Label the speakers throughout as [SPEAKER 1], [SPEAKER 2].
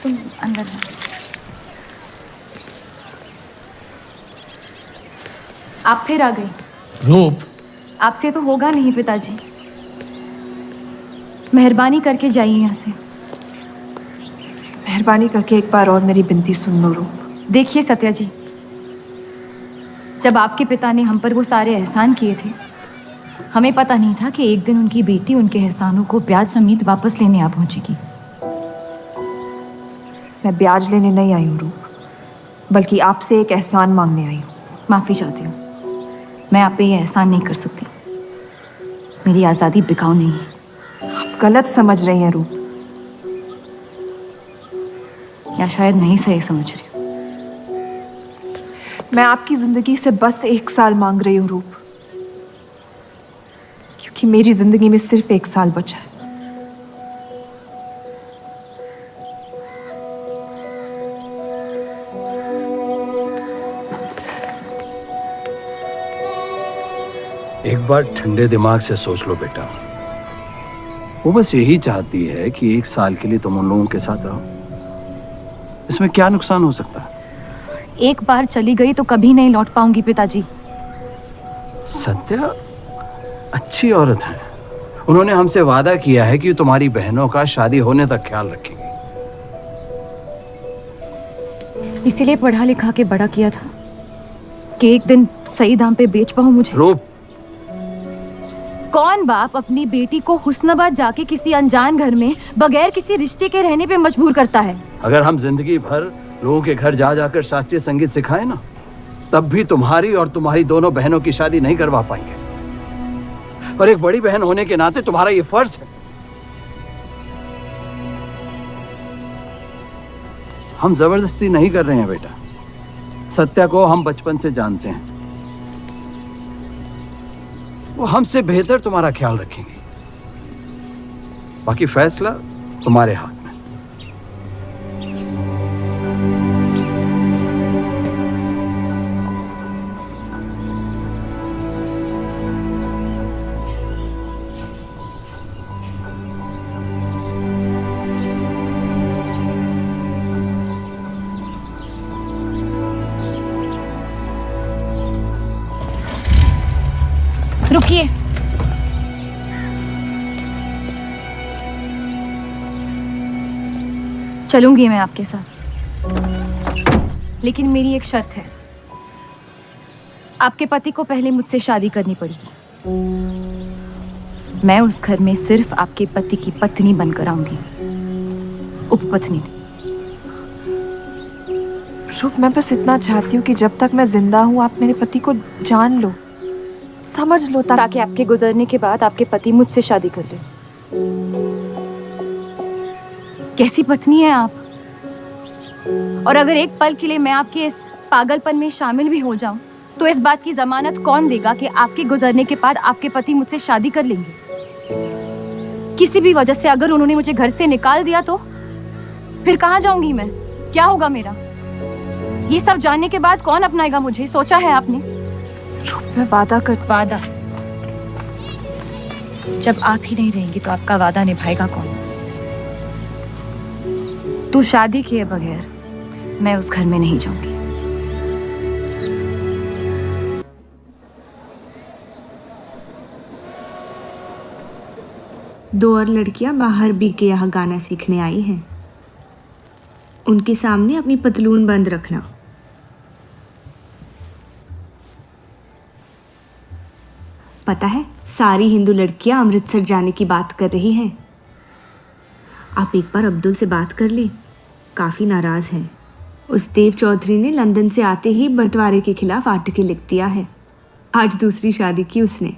[SPEAKER 1] तुम अंदर जाओ। आप फिर आ गई।
[SPEAKER 2] रूप,
[SPEAKER 1] आपसे तो होगा नहीं पिताजी। मेहरबानी करके जाइए यहाँ से।
[SPEAKER 3] मेहरबानी करके एक बार और मेरी विनती सुन लो रूप।
[SPEAKER 1] देखिए सत्या जी, जब आपके पिता ने हम पर वो सारे एहसान किए थे, हमें पता नहीं था कि एक दिन उनकी बेटी उनके एहसानों को ब्याज समेत वापस लेने आ पहुंचेगी।
[SPEAKER 3] मैं ब्याज लेने नहीं आई हूँ रूप, बल्कि आपसे एक एहसान मांगने आई हूँ।
[SPEAKER 1] माफ़ी चाहती हूँ, मैं आप पे ये एहसान नहीं कर सकती। मेरी आज़ादी बिकाऊ नहीं है।
[SPEAKER 3] आप गलत समझ रही हैं रूप।
[SPEAKER 1] या शायद मैं ही सही समझ रही हूँ।
[SPEAKER 3] मैं आपकी जिंदगी से बस 1 साल मांग रही हूँ रूप, क्योंकि मेरी जिंदगी में सिर्फ 1 साल बचा है।
[SPEAKER 2] एक बार ठंडे दिमाग से सोच लो बेटा। वो बस यही चाहती है कि 1 साल के लिए तुम उन लोगों के साथ रहो। इसमें क्या नुकसान हो सकता है?
[SPEAKER 1] एक बार चली गई तो कभी नहीं लौट पाऊंगी पिताजी।
[SPEAKER 2] सत्या अच्छी औरत है। उन्होंने हमसे वादा किया है कि तुम्हारी बहनों का शादी होने तक ख्याल रखेंगे।
[SPEAKER 1] इसीलिए पढ़ा लिखा के बड़ा किया था कि एक दिन सही दाम पे बेच पाऊं मुझे।
[SPEAKER 2] रूप,
[SPEAKER 1] कौन बाप अपनी बेटी को हुस्नाबाद जाके किसी अनजान घर में बगैर किसी रिश्ते के रहने पे मजबूर करता है?
[SPEAKER 2] अगर हम जिंदगी भर लोगों के घर जा जाकर शास्त्रीय संगीत सिखाए ना, तब भी तुम्हारी और तुम्हारी दोनों बहनों की शादी नहीं करवा पाएंगे। और एक बड़ी बहन होने के नाते तुम्हारा ये फर्ज है। हम जबरदस्ती नहीं कर रहे हैं बेटा। सत्या को हम बचपन से जानते हैं। वो हमसे बेहतर तुम्हारा ख्याल रखेंगे। बाकी फैसला तुम्हारे हाथ में।
[SPEAKER 1] रुकिए। चलूंगी मैं आपके साथ, लेकिन मेरी एक शर्त है। आपके पति को पहले मुझसे शादी करनी पड़ेगी। मैं उस घर में सिर्फ आपके पति की पत्नी बनकर आऊंगी, उपपत्नी।
[SPEAKER 3] रूप, मैं बस इतना चाहती हूँ कि जब तक मैं जिंदा हूँ आप मेरे पति को जान लो, समझ लो,
[SPEAKER 1] ताकि आपके गुजरने के बाद आपके पति मुझसे शादी कर ले। कैसी पत्नी है आप? और अगर एक पल के लिए मैं आपके इस पागलपन में शामिल भी हो जाऊं, तो इस बात की जमानत कौन देगा कि आपके गुजरने के बाद आपके पति मुझसे शादी कर लेंगे? किसी भी वजह से अगर उन्होंने मुझे घर से निकाल दिया तो फिर कहाँ जाऊंगी मैं? क्या होगा मेरा? ये सब जानने के बाद कौन अपनाएगा मुझे? सोचा है आपने?
[SPEAKER 3] मैं वादा कर।
[SPEAKER 1] वादा? जब आप ही नहीं रहेंगी तो आपका वादा निभाएगा कौन? तू शादी किए बगैर मैं उस घर में नहीं जाऊंगी।
[SPEAKER 4] दो और लड़कियां बाहर बी के यहाँ गाना सीखने आई हैं। उनके सामने अपनी पतलून बंद रखना। पता है, सारी हिंदू लड़कियां अमृतसर जाने की बात कर रही हैं। आप एक बार अब्दुल से बात कर ले, काफ़ी नाराज़ हैं। उस देव चौधरी ने लंदन से आते ही बंटवारे के खिलाफ आर्टिकल लिख दिया है। आज दूसरी शादी की उसने,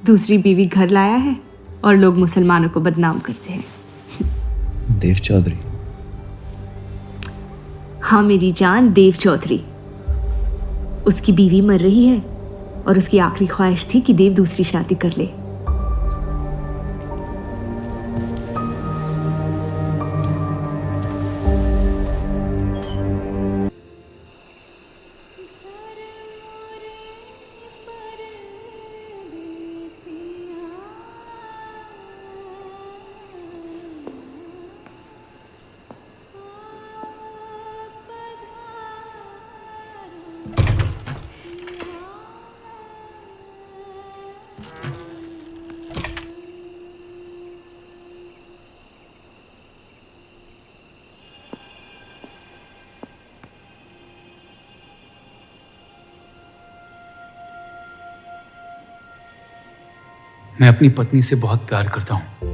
[SPEAKER 4] दूसरी बीवी घर लाया है और लोग मुसलमानों को बदनाम करते हैं।
[SPEAKER 5] देव चौधरी?
[SPEAKER 4] हाँ मेरी जान, देव चौधरी। उसकी बीवी मर रही है और उसकी आखिरी ख्वाहिश थी कि देव दूसरी शादी कर ले।
[SPEAKER 6] मैं अपनी पत्नी से बहुत प्यार करता हूं।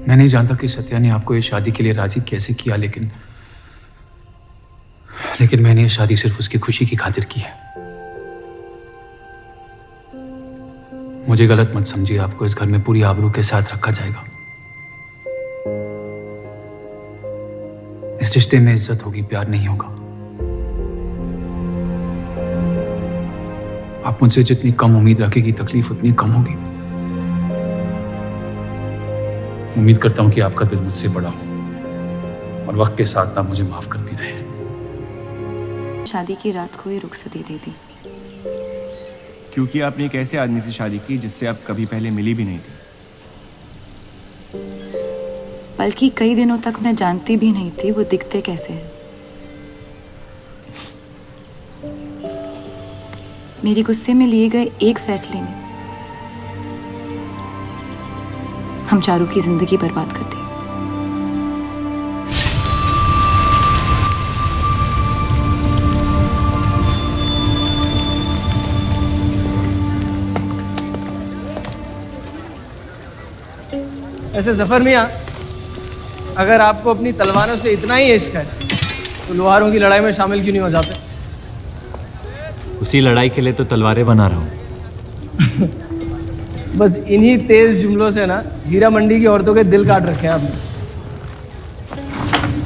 [SPEAKER 6] मैं नहीं जानता कि सत्या ने आपको ये शादी के लिए राजी कैसे किया, लेकिन मैंने ये शादी सिर्फ उसकी खुशी की खातिर की है। मुझे गलत मत समझिए, आपको इस घर में पूरी आबरू के साथ रखा जाएगा। इस रिश्ते में इज्जत होगी, प्यार नहीं होगा। आप मुझसे जितनी कम उम्मीद रखेगी, तकलीफ उतनी कम होगी। उम्मीद करता हूं कि आपका दिल मुझसे बड़ा हो और वक्त के साथ आप मुझे माफ करती रहे।
[SPEAKER 4] शादी की रात को ही रुखसती दे दी।
[SPEAKER 7] क्योंकि आपने एक ऐसे आदमी से शादी की जिससे आप कभी पहले मिली भी नहीं थी।
[SPEAKER 4] बल्कि कई दिनों तक मैं जानती भी नहीं थी वो दिखते कैसे हैं। मेरे गुस्से में लिए गए एक फैसले ने हम चारों की जिंदगी बर्बाद कर दी।
[SPEAKER 8] ऐसे जफर मियाँ, अगर आपको अपनी तलवारों से इतना ही इश्क है तो लोहारों की लड़ाई में शामिल क्यों नहीं हो जाते?
[SPEAKER 5] उसी लड़ाई के लिए तो तलवारें बना रहा हूँ।
[SPEAKER 8] बस इन्हीं तेज जुमलों से ना हीरा मंडी की औरतों के दिल काट रखे हैं आपने।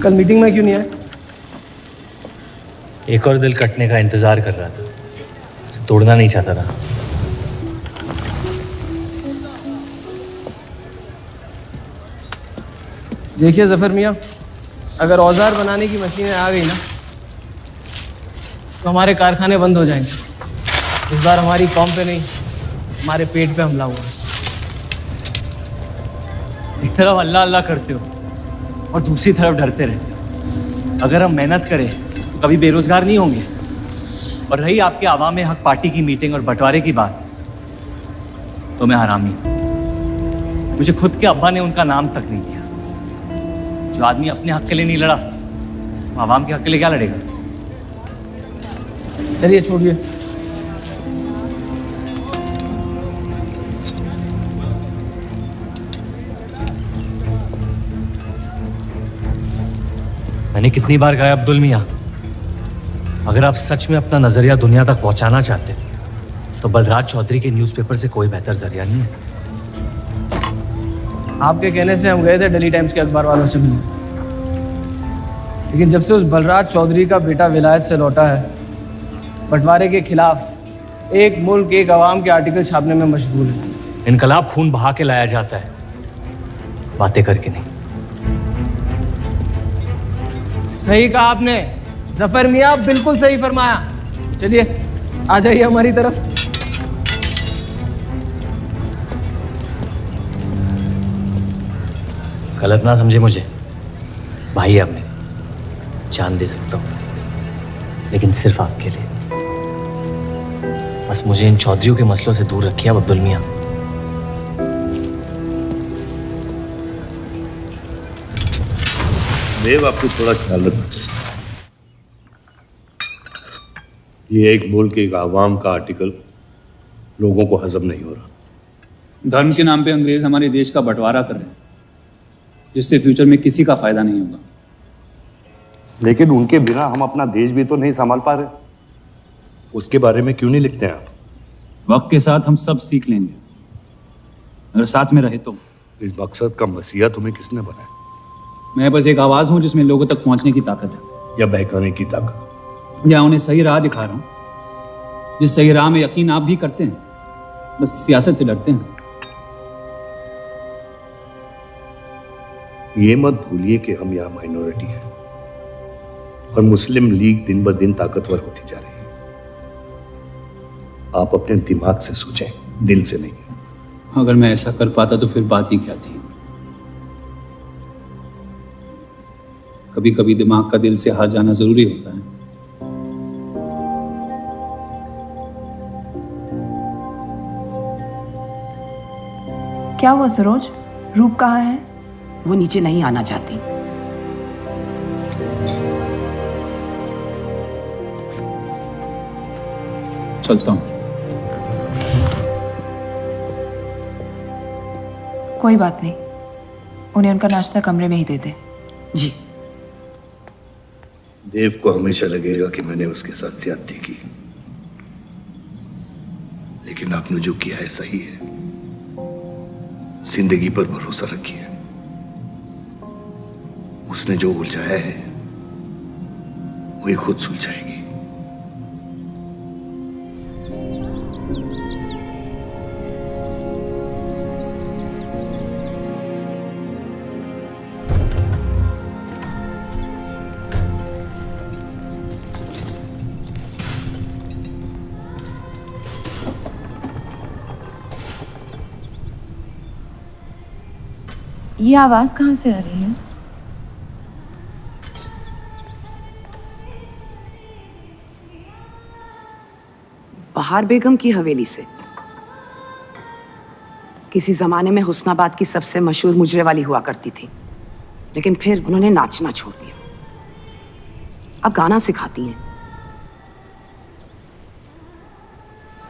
[SPEAKER 8] कल मीटिंग में क्यों नहीं आए?
[SPEAKER 5] एक और दिल कटने का इंतजार कर रहा था, उसे तोड़ना नहीं चाहता था।
[SPEAKER 8] देखिए जफर मियाँ, अगर औजार बनाने की मशीनें आ गई ना तो हमारे कारखाने बंद हो जाएंगे। इस बार हमारी कौम पे नहीं, हमारे पेट पे हमला हुआ।
[SPEAKER 9] एक तरफ अल्लाह अल्लाह करते हो और दूसरी तरफ डरते रहते हो। अगर हम मेहनत करें तो कभी बेरोजगार नहीं होंगे। और रही आपके आवाम हक पार्टी की मीटिंग और बंटवारे की बात, तो मैं हरामी हूं। मुझे खुद के अब्बा ने उनका नाम तक नहीं दिया। जो आदमी अपने हक के लिए नहीं लड़ा, वो आवाम के हक के लिए क्या लड़ेगा?
[SPEAKER 8] चलिए छोड़िए।
[SPEAKER 9] मैंने कितनी बार कहा अब्दुल मियाँ, अगर आप सच में अपना नजरिया दुनिया तक पहुंचाना चाहते तो बलराज चौधरी के न्यूज़पेपर से कोई बेहतर जरिया नहीं है।
[SPEAKER 8] आपके कहने से हम गए थे दिल्ली टाइम्स के अखबार वालों से मिलने, लेकिन जब से उस बलराज चौधरी का बेटा विलायत से लौटा है, बंटवारे के खिलाफ एक मुल्क एक आवाम के आर्टिकल छापने में मशगूल है।
[SPEAKER 9] इनकलाब खून बहा के लाया जाता है, बातें करके नहीं।
[SPEAKER 8] सही कहा आपने जफर मियाँ, बिल्कुल सही फरमाया। चलिए आ जाइए हमारी तरफ।
[SPEAKER 9] गलत ना समझे मुझे, भाई है आप मेरे, जान दे सकता हूँ, लेकिन सिर्फ आपके लिए। बस मुझे इन चौधरियों के मसलों से दूर रखिए आप अब्दुल मियाँ।
[SPEAKER 10] देव, आपको थोड़ा ख्याल रखना। ये एक मुल्क एक आवाम का आर्टिकल लोगों को हजम नहीं हो रहा।
[SPEAKER 6] धर्म के नाम पे अंग्रेज हमारे देश का बंटवारा कर रहे हैं, जिससे फ्यूचर में किसी का फायदा नहीं होगा।
[SPEAKER 10] लेकिन उनके बिना हम अपना देश भी तो नहीं संभाल पा रहे। उसके बारे में क्यों नहीं लिखते हैं आप?
[SPEAKER 6] वक्त के साथ हम सब सीख लेंगे, अगर साथ में रहे तो।
[SPEAKER 10] इस मकसद का मसीहा तुम्हें किसने बनाया?
[SPEAKER 6] मैं बस एक आवाज हूं जिसमें लोगों तक पहुंचने की ताकत है,
[SPEAKER 10] या बहकाने की ताकत?
[SPEAKER 6] या उन्हें सही राह दिखा रहा हूं, जिस सही राह में यकीन आप भी करते हैं, बस सियासत से डरते हैं।
[SPEAKER 10] ये मत भूलिए कि हम यहाँ माइनॉरिटी हैं और मुस्लिम लीग दिन ब दिन ताकतवर होती जा रही है। आप अपने दिमाग से सोचें, दिल से नहीं।
[SPEAKER 6] अगर मैं ऐसा कर पाता तो फिर बात ही क्या थी। कभी कभी दिमाग का दिल से हार जाना जरूरी होता है।
[SPEAKER 3] क्या हुआ सरोज? रूप कहाँ है?
[SPEAKER 11] वो नीचे नहीं आना चाहती।
[SPEAKER 6] चलता हूं।
[SPEAKER 3] कोई बात नहीं, उन्हें उनका नाश्ता कमरे में ही दे दे।
[SPEAKER 11] जी।
[SPEAKER 10] देव को हमेशा लगेगा कि मैंने उसके साथ ज्यादती की, लेकिन आपने जो किया है सही है। जिंदगी पर भरोसा रखिए, उसने जो उलझाया है वही खुद सुलझाएगी।
[SPEAKER 1] ये आवाज कहाँ से आ रही है?
[SPEAKER 11] बहार बेगम की हवेली से। किसी जमाने में हुस्नाबाद की सबसे मशहूर मुजरे वाली हुआ करती थी, लेकिन फिर उन्होंने नाचना छोड़ दिया। अब गाना सिखाती हैं।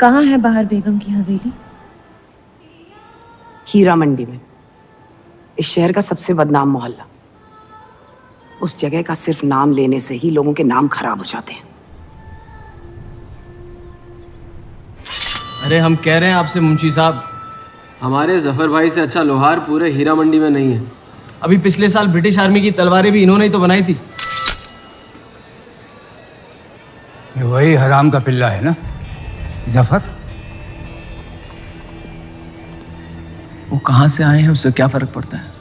[SPEAKER 1] कहाँ है बहार बेगम की हवेली?
[SPEAKER 11] हीरा मंडी में, इस शहर का सबसे बदनाम मोहल्ला। उस जगह का सिर्फ नाम लेने से ही लोगों के नाम खराब हो जाते हैं।
[SPEAKER 8] अरे हम कह रहे हैं आपसे मुंशी साहब,
[SPEAKER 12] हमारे जफर भाई से अच्छा लोहार पूरे हीरा मंडी में नहीं है।
[SPEAKER 8] अभी पिछले साल ब्रिटिश आर्मी की तलवारें भी इन्होंने ही तो बनाई थी।
[SPEAKER 6] ये वही हराम का पिल्ला है ना जफर?
[SPEAKER 8] वो कहाँ से आए हैं उससे क्या फर्क पड़ता है?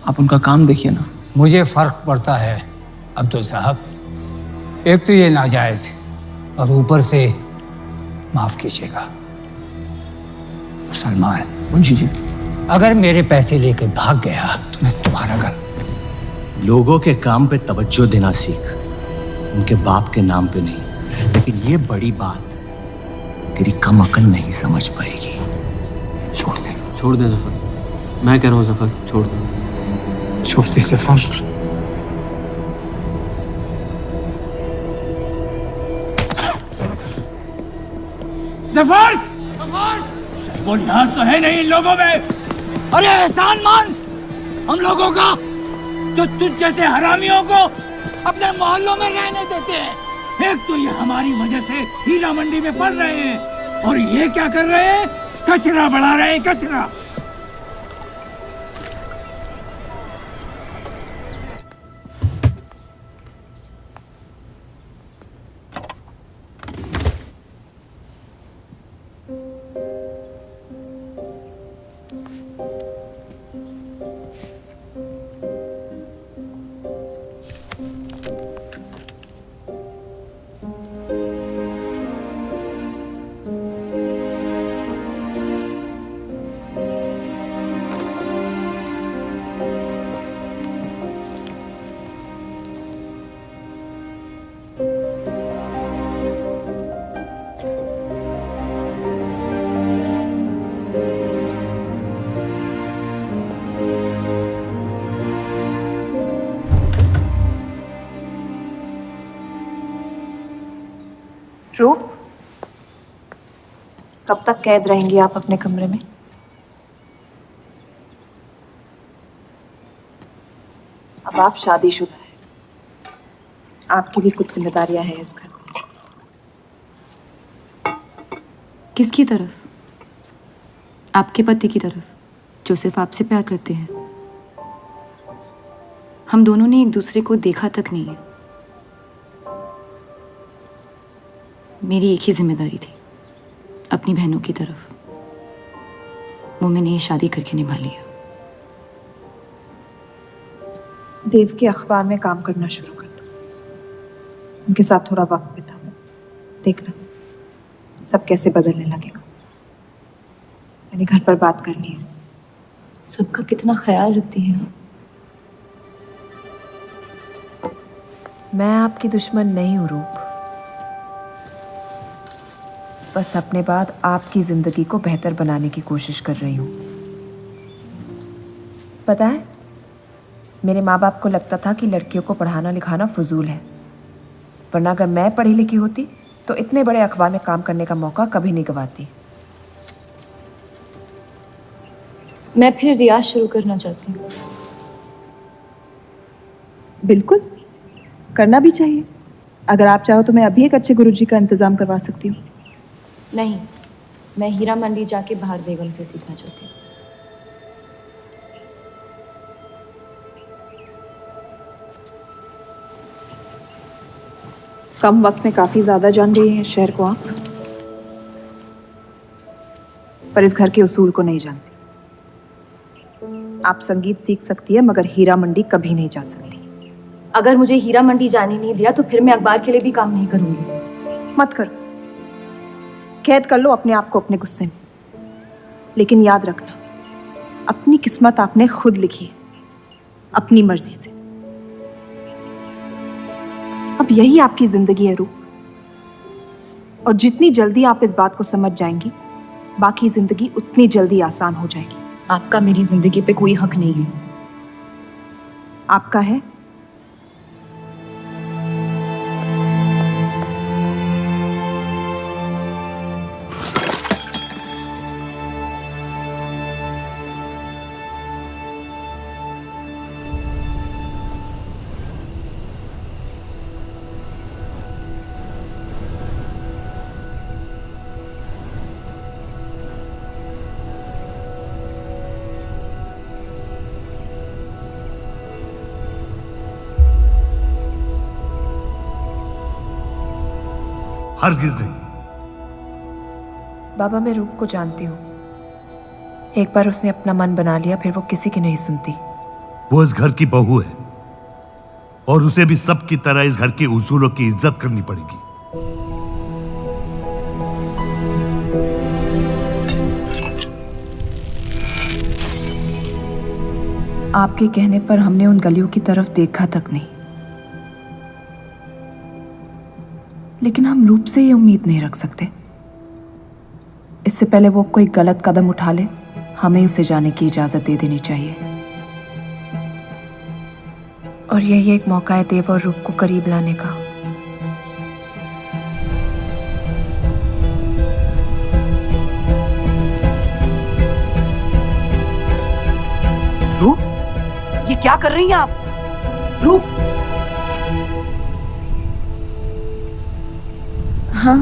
[SPEAKER 8] आप उनका काम देखिए ना।
[SPEAKER 6] मुझे फर्क पड़ता है अब्दुल साहब। एक तो ये नाजायज और ऊपर से माफ कीजिएगा सलमान
[SPEAKER 8] मुंशी जी,
[SPEAKER 6] अगर मेरे पैसे लेकर भाग गया तो मैं तुम्हारा घर।
[SPEAKER 9] लोगों के काम पे तवज्जो देना सीख, उनके बाप के नाम पे नहीं। लेकिन ये बड़ी बात तेरी कम अकल नहीं समझ पाएगी।
[SPEAKER 6] छोड़ दे,
[SPEAKER 12] छोड़ दे जफर, मैं कह रहा हूँ जफर छोड़ दे।
[SPEAKER 6] छोड़ दे जफर।
[SPEAKER 2] जफर, वो लिहाज तो है नहीं इन लोगों में। अरे एहसान मान हम लोगों का, जो तुझ जैसे हरामियों को अपने मोहल्लों में रहने देते हैं। एक तो ये हमारी वजह से हीरा मंडी में पड़ रहे हैं, और ये क्या कर रहे हैं? कचरा बढ़ा रहे हैं, कचरा।
[SPEAKER 3] रूप, कब तक कैद रहेंगी आप अपने कमरे में? अब आप शादीशुदा हैं, आपकी भी कुछ जिम्मेदारियां हैं इस घर में।
[SPEAKER 1] किसकी तरफ? आपके पति की तरफ, जो सिर्फ आपसे प्यार करते हैं। हम दोनों ने एक दूसरे को देखा तक नहीं है। मेरी एक ही जिम्मेदारी थी, अपनी बहनों की तरफ। वो मैंने ये शादी करके निभा लिया।
[SPEAKER 3] देव के अखबार में काम करना शुरू कर दो, उनके साथ थोड़ा वक्त बिताओ, देखना सब कैसे बदलने लगेगा। मैंने घर पर बात करनी है।
[SPEAKER 1] सबका कितना ख्याल रखती हैं आप।
[SPEAKER 3] मैं आपकी दुश्मन नहीं हूँ रूप, बस अपने बाद आपकी जिंदगी को बेहतर बनाने की कोशिश कर रही हूँ। पता है, मेरे माँ बाप को लगता था कि लड़कियों को पढ़ाना लिखाना फजूल है, वरना अगर मैं पढ़ी लिखी होती तो इतने बड़े अखबार में काम करने का मौका कभी नहीं गंवाती।
[SPEAKER 1] मैं फिर रियाज शुरू करना चाहती हूँ।
[SPEAKER 3] बिल्कुल, करना भी चाहिए। अगर आप चाहो तो मैं अभी एक अच्छे गुरुजी का इंतज़ाम करवा सकती हूँ।
[SPEAKER 1] नहीं, मैं हीरा मंडी जाके बाहर बेगम से सीखना चाहती हूँ।
[SPEAKER 3] कम वक्त में काफ़ी ज़्यादा जान रही हैं इस शहर को आप, पर इस घर के उसूल को नहीं जानती। आप संगीत सीख सकती है मगर हीरा मंडी कभी नहीं जा सकती।
[SPEAKER 1] अगर मुझे हीरा मंडी जाने नहीं दिया तो फिर मैं अखबार के लिए भी काम नहीं करूंगी।
[SPEAKER 3] मत करो, कैद कर लो अपने आप को अपने गुस्से में, लेकिन याद रखना अपनी किस्मत आपने खुद लिखी है, अपनी मर्जी से। अब यही आपकी जिंदगी है रूप, और जितनी जल्दी आप इस बात को समझ जाएंगी बाकी जिंदगी उतनी जल्दी आसान हो जाएगी।
[SPEAKER 1] आपका मेरी जिंदगी पे कोई हक नहीं है।
[SPEAKER 3] आपका है।
[SPEAKER 10] हरगिज़ नहीं।
[SPEAKER 3] बाबा, मैं रूप को जानती हूँ। एक बार उसने अपना मन बना लिया फिर वो किसी की नहीं सुनती।
[SPEAKER 10] वो इस घर की बहू है और उसे भी सबकी तरह इस घर के उसूलों की इज्जत करनी पड़ेगी।
[SPEAKER 3] आपके कहने पर हमने उन गलियों की तरफ देखा तक नहीं, लेकिन हम रूप से ये उम्मीद नहीं रख सकते। इससे पहले वो कोई गलत कदम उठा ले हमें उसे जाने की इजाजत दे देनी चाहिए। और यही एक मौका है देव और रूप को करीब लाने का।
[SPEAKER 11] रूप, ये क्या कर रही हैं आप? रूप।
[SPEAKER 1] हाँ,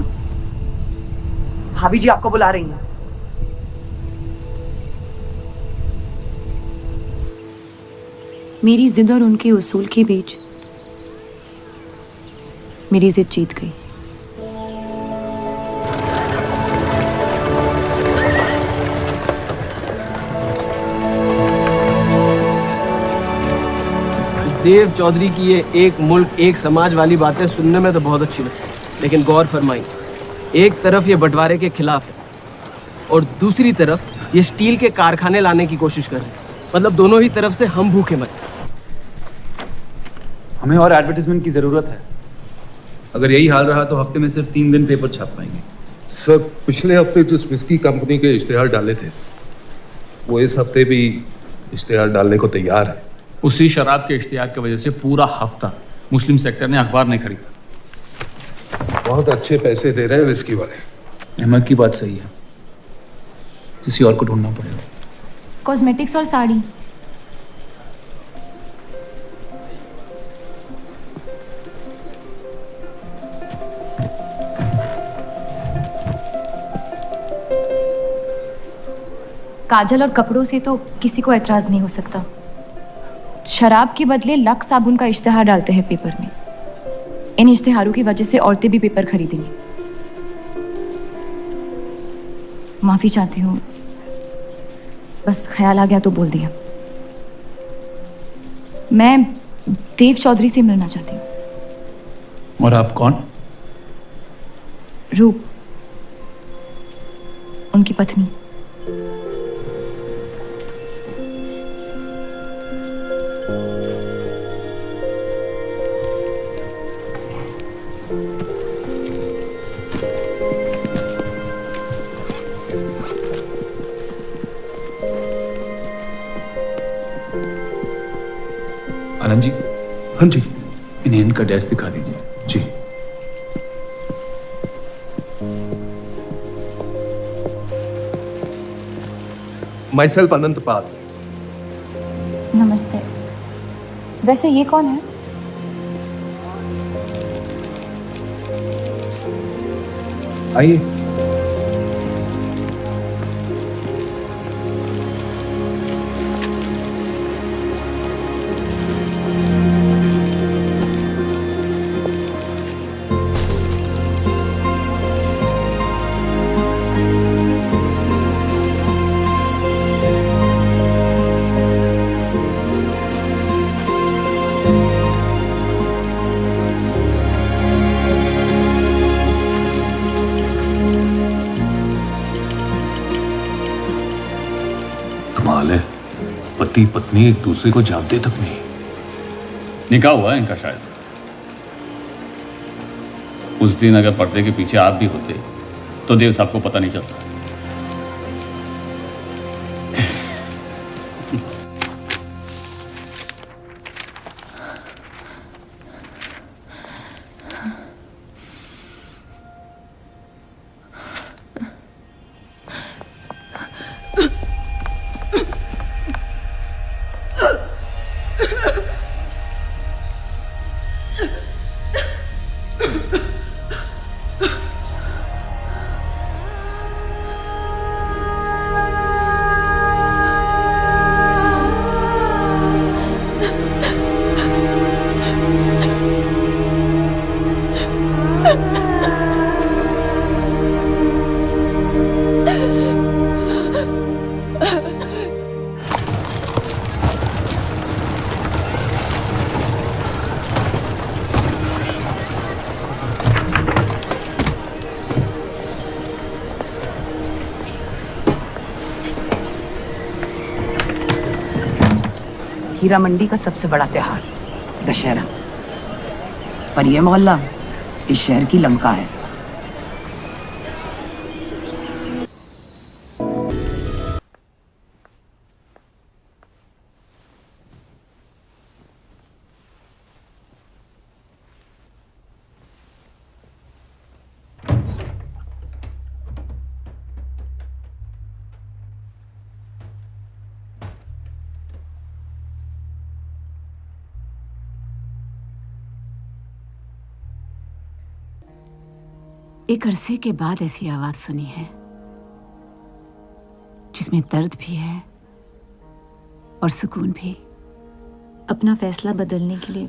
[SPEAKER 11] भाभी जी आपको बुला रही हैं।
[SPEAKER 1] मेरी जिद और उनके उसूल के बीच मेरी जिद जीत गई।
[SPEAKER 8] देव चौधरी की ये एक मुल्क एक समाज वाली बातें सुनने में तो बहुत अच्छी लगती, लेकिन गौर फरमाई, एक तरफ ये बंटवारे के खिलाफ है और दूसरी तरफ ये स्टील के कारखाने लाने की कोशिश कर रहे हैं। मतलब दोनों ही तरफ से हम भूखे मर।
[SPEAKER 13] हमें और एडवर्टाइजमेंट की ज़रूरत है। अगर यही हाल रहा तो हफ्ते में सिर्फ 3 दिन पेपर छाप पाएंगे।
[SPEAKER 14] सर, पिछले हफ्ते जिस विस्की कंपनी के इश्तेहार डाले थे वो इस हफ्ते भी इश्तेहार डालने को तैयार है।
[SPEAKER 13] उसी शराब के इश्तेहार की वजह से पूरा हफ्ता मुस्लिम सेक्टर ने अखबार नहीं खरीदा।
[SPEAKER 14] बहुत अच्छे पैसे दे रहे हैं विस्की वाले।
[SPEAKER 13] अहमद की बात सही है, किसी और को ढूंढना पड़ेगा।
[SPEAKER 1] कॉस्मेटिक्स और साड़ी। काजल और कपड़ों से तो किसी को एतराज नहीं हो सकता। शराब के बदले लक्स साबुन का इश्तेहार डालते हैं पेपर में। इन इश्तेहारों की वजह से औरतें भी पेपर खरीदेंगी। माफी चाहती हूँ, बस ख्याल आ गया तो बोल दिया। मैं देव चौधरी से मिलना चाहती हूँ।
[SPEAKER 13] और आप कौन?
[SPEAKER 1] रूप, उनकी पत्नी।
[SPEAKER 13] आनंद जी। हाँ जी। इन्हें इनका डेस्क दिखा दीजिए। जी।
[SPEAKER 14] myself Anant Pal.
[SPEAKER 1] नमस्ते। वैसे ये कौन है?
[SPEAKER 14] आइए।
[SPEAKER 15] कमाल है, पति पत्नी एक दूसरे को जानते तक नहीं।
[SPEAKER 13] निकाह हुआ है इनका शायद। उस दिन अगर पर्दे के पीछे आप भी होते तो देव साहब को पता नहीं चलता।
[SPEAKER 11] हीरा मंडी का सबसे बड़ा त्योहार दशहरा, पर यह मोहल्ला इस शहर की लंका है।
[SPEAKER 16] एक अरसे के बाद ऐसी आवाज सुनी है जिसमें दर्द भी है और सुकून भी।
[SPEAKER 1] अपना फैसला बदलने के लिए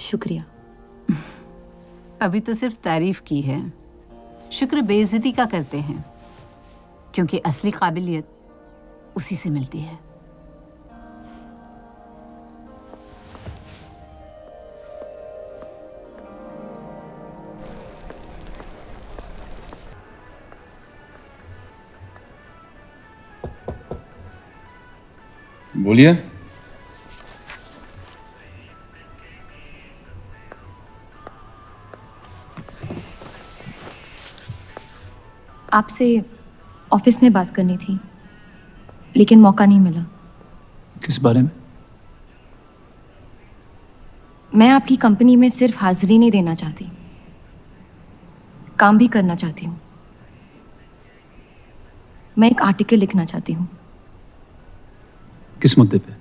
[SPEAKER 1] शुक्रिया।
[SPEAKER 16] अभी तो सिर्फ तारीफ की है, शुक्र बेइज्जती का करते हैं, क्योंकि असली काबिलियत उसी से मिलती है।
[SPEAKER 13] बोलिए।
[SPEAKER 1] आपसे ऑफिस में बात करनी थी, लेकिन मौका नहीं मिला।
[SPEAKER 13] किस बारे में?
[SPEAKER 1] मैं आपकी कंपनी में सिर्फ हाजिरी नहीं देना चाहती, काम भी करना चाहती हूँ। मैं एक आर्टिकल लिखना चाहती हूँ।
[SPEAKER 13] किस मुद्दे पे?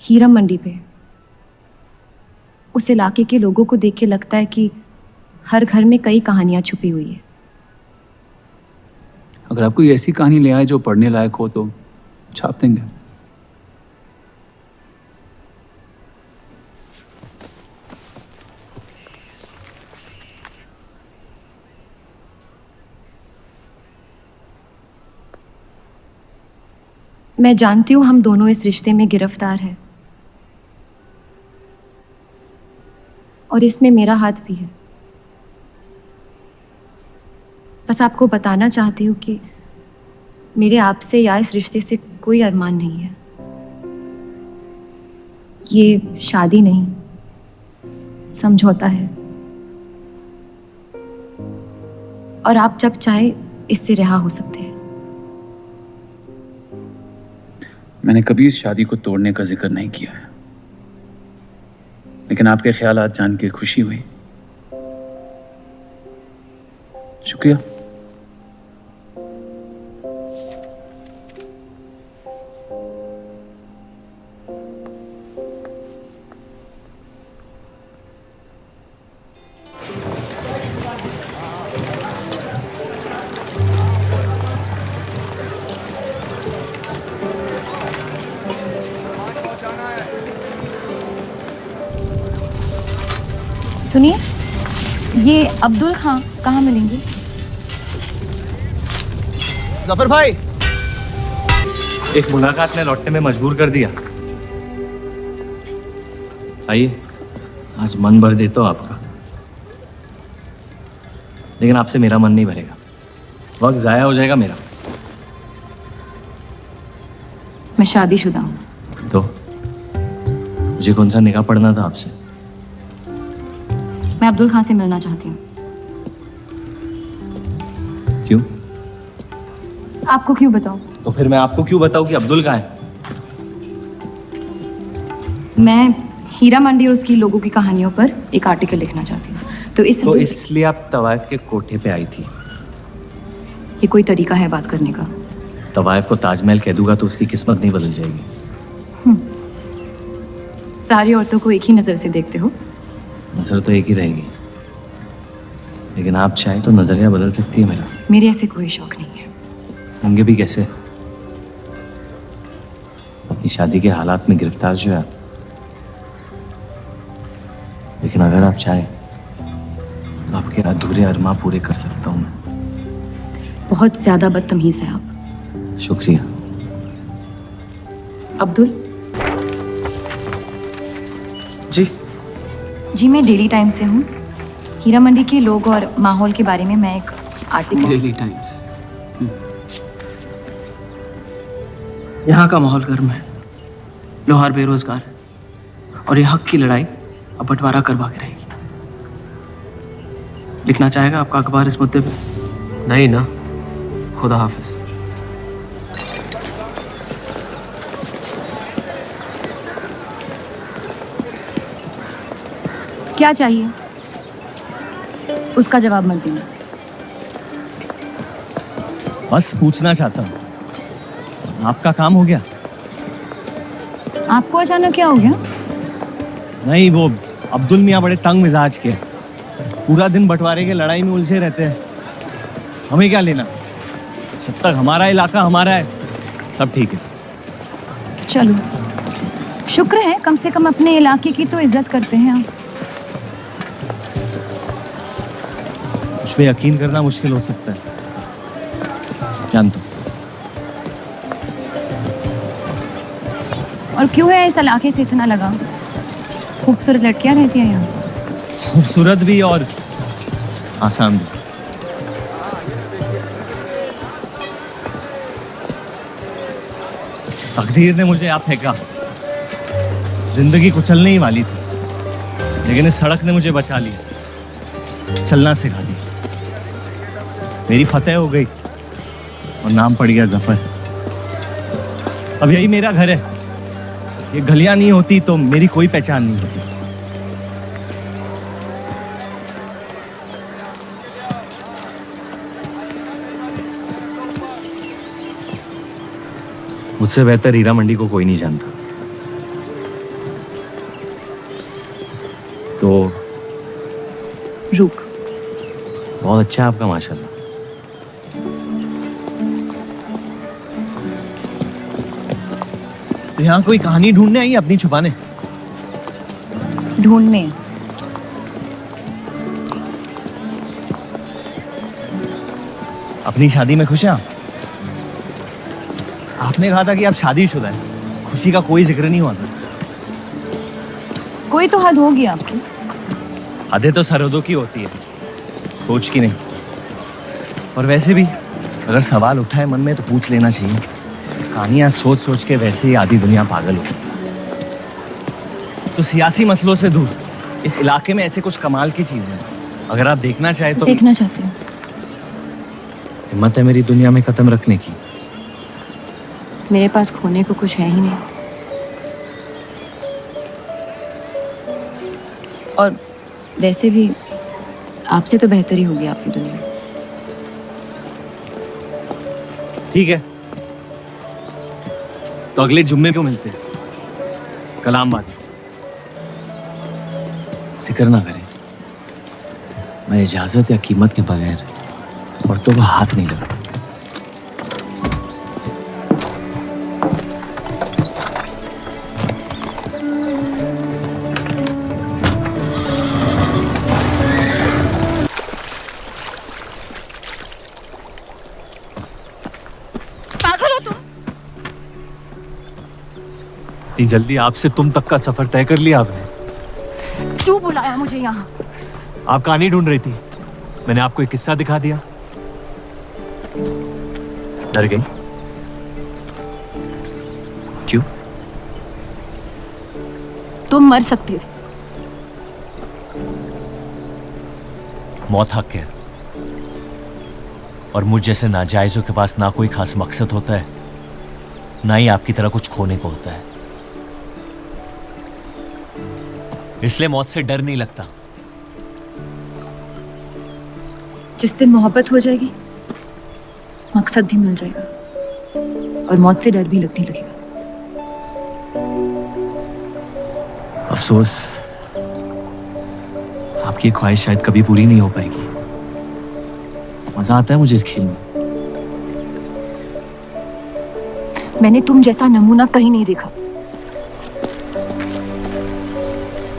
[SPEAKER 1] हीरा मंडी पे। उस इलाके के लोगों को देख के लगता है कि हर घर में कई कहानियां छुपी हुई है।
[SPEAKER 13] अगर आप कोई ऐसी कहानी ले आए जो पढ़ने लायक हो तो छाप देंगे।
[SPEAKER 1] मैं जानती हूँ हम दोनों इस रिश्ते में गिरफ्तार हैं, और इसमें मेरा हाथ भी है। बस आपको बताना चाहती हूँ कि मेरे आपसे या इस रिश्ते से कोई अरमान नहीं है। ये शादी नहीं, समझौता है, और आप जब चाहे इससे रिहा हो सकते हैं।
[SPEAKER 13] मैंने कभी इस शादी को तोड़ने का जिक्र नहीं किया है, लेकिन आपके ख्यालात जान के खुशी हुई। शुक्रिया।
[SPEAKER 1] सुनिए, ये अब्दुल खां कहाँ मिलेंगे?
[SPEAKER 9] जफर भाई, एक मुलाकात में लौटने में मजबूर कर दिया। आइए, आज मन भर देता हूं आपका, लेकिन आपसे मेरा मन नहीं भरेगा। वक्त जाया हो जाएगा मेरा।
[SPEAKER 1] मैं शादीशुदा हूँ।
[SPEAKER 9] तो मुझे कौन सा निकाह पढ़ना था आपसे?
[SPEAKER 1] मैं अब्दुल खां से मिलना चाहती हूँ।
[SPEAKER 9] क्यों?
[SPEAKER 1] आपको क्यों बताऊं?
[SPEAKER 9] तो फिर मैं आपको क्यों बताऊं कि अब्दुल कहाँ है?
[SPEAKER 1] मैं हीरा मंडी और उसकी लोगों की कहानियों पर एक आर्टिकल लिखना चाहती हूँ। तो
[SPEAKER 9] इसलिए आप तवाइफ के कोठे पे आई थी?
[SPEAKER 1] ये कोई तरीका है बात करने का?
[SPEAKER 9] तवाइफ को ताजमहल कह दूंगा तो उसकी किस्मत नहीं बदल जाएगी।
[SPEAKER 1] सारी औरतों को एक ही नजर से देखते हो?
[SPEAKER 9] नजर तो एक ही रहेगी, लेकिन आप चाहे तो नजरिया बदल सकती है मेरा।
[SPEAKER 1] मेरे ऐसे कोई शौक नहीं है।
[SPEAKER 9] होंगे भी कैसे? अपनी शादी के हालात में गिरफ्तार जो है आप। लेकिन अगर आप चाहें तो आपके अधूरे अरमा पूरे कर सकता हूं मैं।
[SPEAKER 1] बहुत ज्यादा बदतमीज है आप।
[SPEAKER 9] शुक्रिया।
[SPEAKER 1] अब्दुल
[SPEAKER 8] जी
[SPEAKER 1] जी, मैं डेली टाइम्स से हूँ। हीरा मंडी के लोग और माहौल के बारे में मैं एक आर्टिकल।
[SPEAKER 8] Daily times. यहाँ का माहौल गर्म है, लोहार बेरोजगार है और ये हक की लड़ाई अब बंटवारा करवा के रहेगी। लिखना चाहेगा आपका अखबार इस मुद्दे पे? नहीं ना, खुदा हाफिज।
[SPEAKER 1] क्या चाहिए उसका जवाब मत देना।
[SPEAKER 9] बस पूछना चाहता हूँ, आपका काम हो गया?
[SPEAKER 1] आपको अचानक क्या हो गया?
[SPEAKER 9] नहीं, वो अब्दुल मियाँ बड़े तंग मिजाज के, पूरा दिन बंटवारे के लड़ाई में उलझे रहते हैं। हमें क्या लेना, जब तक हमारा इलाका हमारा है सब ठीक है।
[SPEAKER 1] चलो, शुक्र है कम से कम अपने इलाके की तो इज्जत करते हैं आप।
[SPEAKER 9] मुझ पे यकीन करना मुश्किल हो सकता है, जानता हूं।
[SPEAKER 1] और क्यों है इस इलाके से इतना लगाव? खूबसूरत लड़कियां रहती हैं यहाँ।
[SPEAKER 9] खूबसूरत भी और आसान भी। तकदीर ने मुझे यहाँ फेंका। जिंदगी कुचलने ही वाली थी, लेकिन इस सड़क ने मुझे बचा लिया, चलना सिखा दिया। मेरी फतेह हो गई और नाम पड़ गया जफर। अब यही मेरा घर है। ये गलियां नहीं होती तो मेरी कोई पहचान नहीं होती। मुझसे बेहतर हीरा मंडी को कोई नहीं जानता। तो
[SPEAKER 1] रुक।
[SPEAKER 9] बहुत अच्छा है आपका, माशाल्लाह। तो यहाँ कोई कहानी ढूंढने आई, अपनी छुपाने?
[SPEAKER 1] ढूंढने?
[SPEAKER 9] अपनी शादी में खुश हैं आप? आपने कहा था कि आप शादीशुदा हैं, खुशी का कोई जिक्र नहीं हुआ था।
[SPEAKER 1] कोई तो हद होगी आपकी।
[SPEAKER 9] हदें तो सरहदों की होती है, सोच की नहीं। और वैसे भी अगर सवाल उठा है मन में तो पूछ लेना चाहिए। कहानियां सोच सोच के वैसे ही आधी दुनिया पागल हो। तो सियासी मसलों से दूर इस इलाके में ऐसे कुछ कमाल की चीजें हैं, अगर आप देखना चाहे तो।
[SPEAKER 1] देखना चाहती हूँ।
[SPEAKER 9] हिम्मत है मेरी दुनिया में कदम रखने की?
[SPEAKER 1] मेरे पास खोने को कुछ है ही नहीं। और वैसे भी आपसे तो बेहतर ही होगी आपकी दुनिया।
[SPEAKER 9] ठीक है, तो अगले जुम्मे को मिलते हैं, कलाम बात। फिक्र ना करें, मैं इजाजत या कीमत के बगैर औरतों को हाथ नहीं लगाता। इतनी जल्दी आपसे तुम तक का सफर तय कर लिया आपने?
[SPEAKER 1] क्यों बुलाया मुझे यहाँ?
[SPEAKER 9] आप कहानी ढूंढ रही थी, मैंने आपको एक किस्सा दिखा दिया। डर गई? क्यों?
[SPEAKER 1] तुम मर सकते थे।
[SPEAKER 9] मौत हक है, और मुझ जैसे नाजायजों के पास ना कोई खास मकसद होता है, ना ही आपकी तरह कुछ खोने को होता है। इसलिए मौत से डर नहीं लगता।
[SPEAKER 1] जिस दिन मोहब्बत हो जाएगी, मकसद भी मिल जाएगा और मौत से डर भी लगने लगेगा।
[SPEAKER 9] अफसोस, आपकी ख्वाहिश शायद कभी पूरी नहीं हो पाएगी। मजा आता है मुझे इस खेल में।
[SPEAKER 1] मैंने तुम जैसा नमूना कहीं नहीं देखा।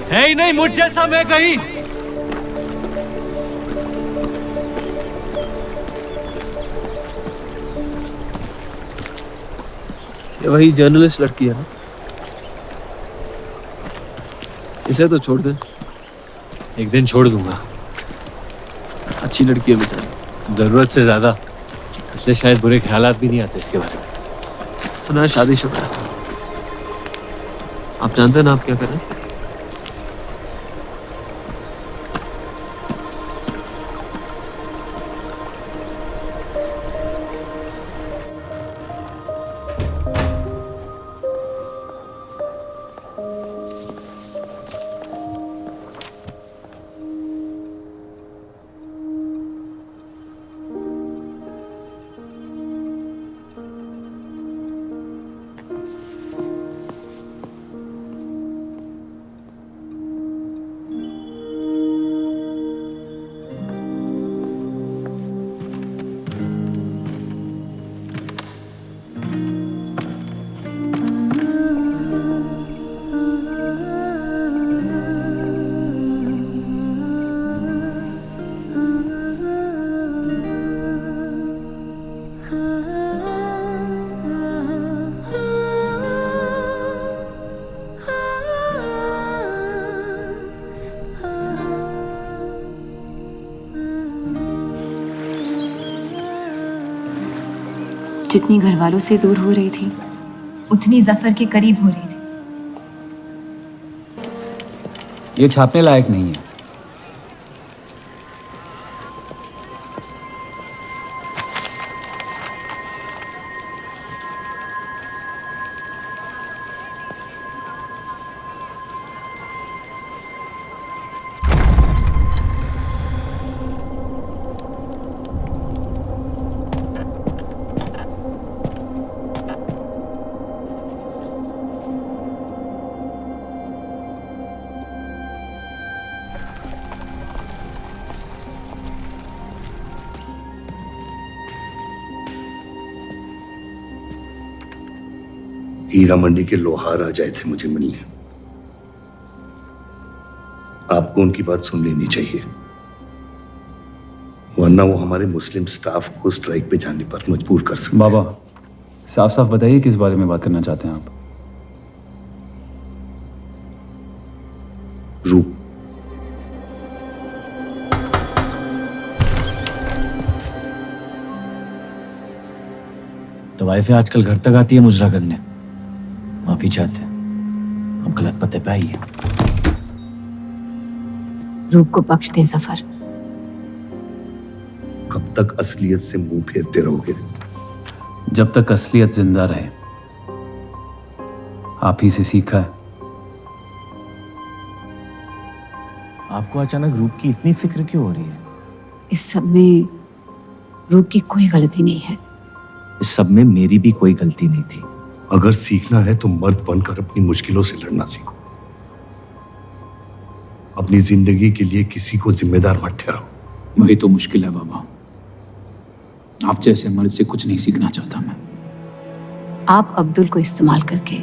[SPEAKER 9] है ही नहीं मुझ जैसा मैं कहीं।
[SPEAKER 8] ये वही जर्नलिस्ट लड़की है ना? इसे तो छोड़ दे।
[SPEAKER 9] एक दिन छोड़ दूंगा।
[SPEAKER 8] अच्छी लड़की है बेचारी।
[SPEAKER 9] जरूरत से ज्यादा, इसलिए शायद बुरे ख्यालात भी नहीं आते इसके बारे में।
[SPEAKER 8] सुना है शादीशुदा है। आप जानते हैं ना आप क्या करें?
[SPEAKER 1] जितनी घर वालों से दूर हो रही थी, उतनी जफर के करीब हो रही थी।
[SPEAKER 13] ये छापने लायक नहीं है।
[SPEAKER 10] हीरा मंडी के लोहार आ जाए थे मुझे मिलने। आपको उनकी बात सुन लेनी चाहिए, वरना वो हमारे मुस्लिम स्टाफ को स्ट्राइक पे जाने पर मजबूर कर सकते हैं।
[SPEAKER 13] बाबा, साफ साफ बताइए किस बारे में बात करना चाहते हैं आप?
[SPEAKER 10] रूप।
[SPEAKER 9] तो वाइफें आजकल घर तक आती है मुजरा करने। माफी चाहते हैं, हम गलत पते पे आइए।
[SPEAKER 1] रूप को बख्श दे जफर।
[SPEAKER 10] कब तक असलियत से मुंह फेरते रहोगे?
[SPEAKER 13] जब तक असलियत जिंदा रहे। आप ही से सीखा है।
[SPEAKER 9] आपको अचानक रूप की इतनी फिक्र क्यों हो रही है?
[SPEAKER 16] इस सब में रूप की कोई गलती नहीं है।
[SPEAKER 9] इस सब में मेरी भी कोई गलती नहीं थी।
[SPEAKER 10] अगर सीखना है तो मर्द बनकर अपनी मुश्किलों से लड़ना सीखो। अपनी जिंदगी के लिए किसी को जिम्मेदार मत ठहराओ।
[SPEAKER 13] वही तो मुश्किल है बाबा। आप जैसे मर्द से कुछ नहीं सीखना चाहता मैं।
[SPEAKER 16] आप अब्दुल को इस्तेमाल करके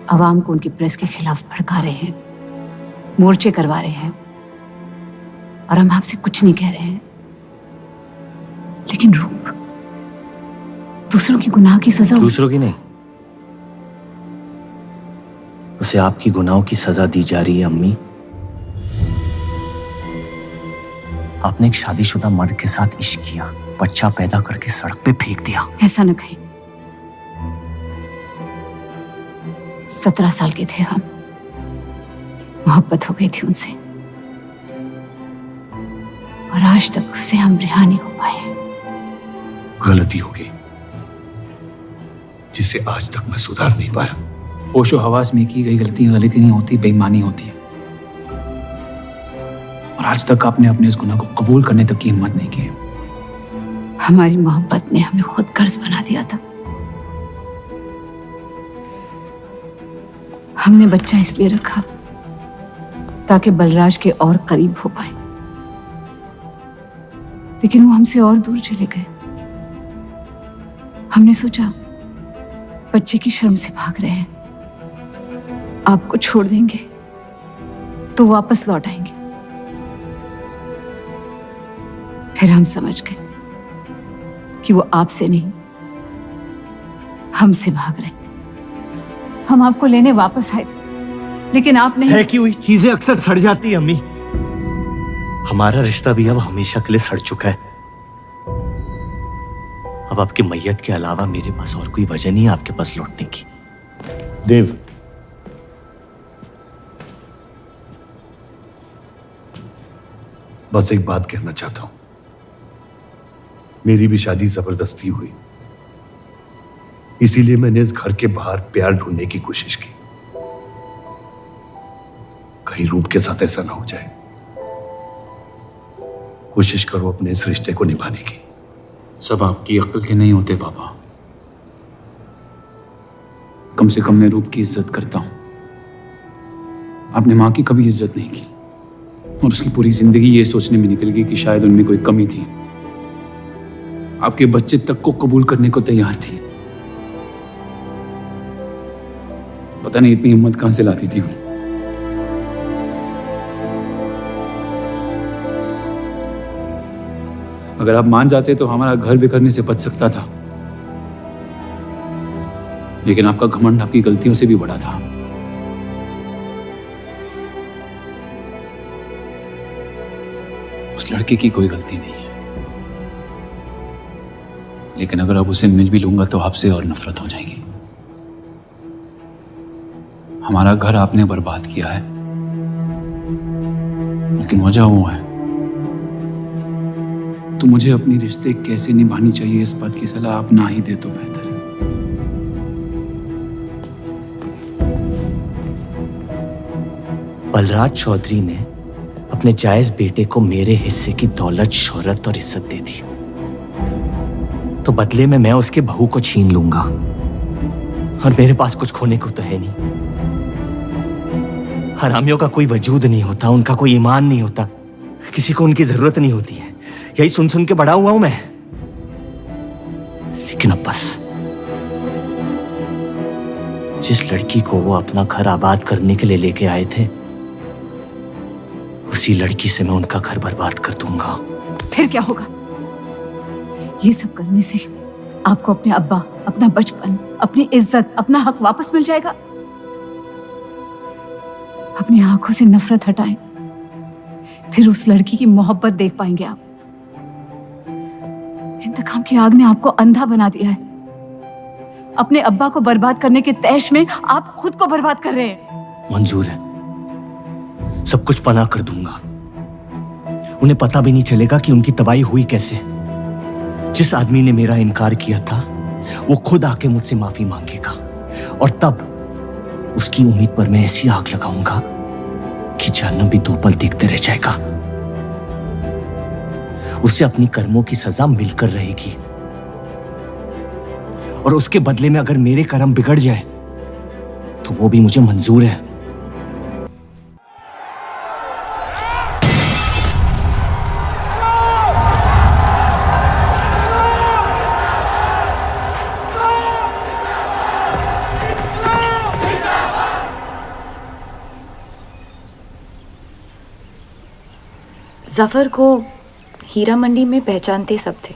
[SPEAKER 16] अवाम को उनकी प्रेस के खिलाफ भड़का रहे हैं, मोर्चे करवा रहे हैं, और हम आपसे कुछ नहीं कह रहे हैं। लेकिन रूप, दूसरों की गुनाह की सजा
[SPEAKER 9] दूसरों की नहीं, उसे आपकी गुनाहों की सजा दी जा रही है अम्मी। आपने एक शादीशुदा मर्द के साथ इश्क किया, बच्चा पैदा करके सड़क पे फेंक दिया।
[SPEAKER 16] ऐसा न कहे। 17 साल के थे हम, मोहब्बत हो गई थी उनसे, और आज तक उससे हम रिहा नहीं हो पाए।
[SPEAKER 14] गलती हो गई जिसे आज तक मैं सुधार नहीं पाया।
[SPEAKER 13] होशो हवास में की गई गलती गलती नहीं होती, बेईमानी होती है। और आज तक आपने अपने इस गुनाह को कबूल करने तक की हिम्मत नहीं की।
[SPEAKER 16] हमारी मोहब्बत ने हमें खुद कर्ज बना दिया था। हमने बच्चा इसलिए रखा ताकि बलराज के और करीब हो पाए, लेकिन वो हमसे और दूर चले गए। हमने सोचा बच्चे की शर्म से भाग रहे हैं, आपको छोड़ देंगे तो वापस लौट आएंगे। फिर हम समझ गए कि वो आपसे नहीं हमसे भाग रहे थे। हम आपको लेने वापस आए थे, लेकिन आप नहीं।
[SPEAKER 9] फेंकी हुई चीजें अक्सर सड़ जाती है अम्मी। हमारा रिश्ता भी अब हमेशा के लिए सड़ चुका है। अब आपकी मैयत के अलावा मेरे पास और कोई वजह नहीं है आपके पास लौटने की।
[SPEAKER 10] देव, बस एक बात कहना चाहता हूं। मेरी भी शादी जबरदस्ती हुई, इसीलिए मैंने इस घर के बाहर प्यार ढूंढने की कोशिश की। कहीं रूप के साथ ऐसा ना हो जाए। कोशिश करो अपने इस रिश्ते को निभाने की।
[SPEAKER 13] सब आपकी अक्ल के नहीं होते पापा। कम से कम मैं रूप की इज्जत करता हूं। आपने मां की कभी इज्जत नहीं की, और उसकी पूरी जिंदगी ये सोचने में निकल गई कि शायद उनमें कोई कमी थी। आपके बच्चे तक को कबूल करने को तैयार थी। पता नहीं इतनी हिम्मत कहां से लाती थी वो। अगर आप मान जाते तो हमारा घर बिखरने से बच सकता था, लेकिन आपका घमंड आपकी गलतियों से भी बड़ा था। उस लड़के की कोई गलती नहीं है, लेकिन अगर अब उसे मिल भी लूंगा तो आपसे और नफरत हो जाएगी। हमारा घर आपने बर्बाद किया है, लेकिन वजह वो है। तो मुझे अपनी रिश्ते कैसे निभानी चाहिए इस बात की सलाह आप ना ही दे तो बेहतर है।
[SPEAKER 9] बलराज चौधरी ने अपने जायज बेटे को मेरे हिस्से की दौलत, शोहरत और इज्जत दे दी, तो बदले में मैं उसके बहू को छीन लूंगा, और मेरे पास कुछ खोने को तो है नहीं। हरामियों का कोई वजूद नहीं होता, उनका कोई ईमान नहीं होता, किसी को उनकी जरूरत नहीं होती है। यही सुन सुन के बड़ा हुआ हूं मैं। लेकिन अब बस, जिस लड़की को वो अपना घर आबाद करने के लिए लेके आए थे, उसी लड़की से मैं उनका घर बर्बाद कर दूंगा।
[SPEAKER 16] फिर क्या होगा? ये सब करने से आपको अपने अब्बा, अपना बचपन, अपनी इज्जत, अपना हक वापस मिल जाएगा। अपनी आंखों से नफरत हटाएं, फिर उस लड़की की मोहब्बत देख पाएंगे आप। इंतकाम की आग ने आपको अंधा बना दिया है। अपने अब्बा को बर्बाद करने के तैश में आप खुद को बर्बाद कर रहे हैं।
[SPEAKER 9] मंजूर है, सब कुछ फना कर दूंगा। उन्हें पता भी नहीं चलेगा कि उनकी तबाही हुई कैसे। जिस आदमी ने मेरा इनकार किया था, वो खुद आके मुझसे माफी मांगेगा, और तब उसकी उम्मीद पर मैं ऐसी आग लगाऊंगा कि जहन्नम भी 2 पल देखते रह जाएगा। उससे अपनी कर्मों की सजा मिलकर रहेगी, और उसके बदले में अगर मेरे कर्म बिगड़ जाए तो वो भी मुझे मंजूर है।
[SPEAKER 1] जफर को हीरा मंडी में पहचानते सब थे,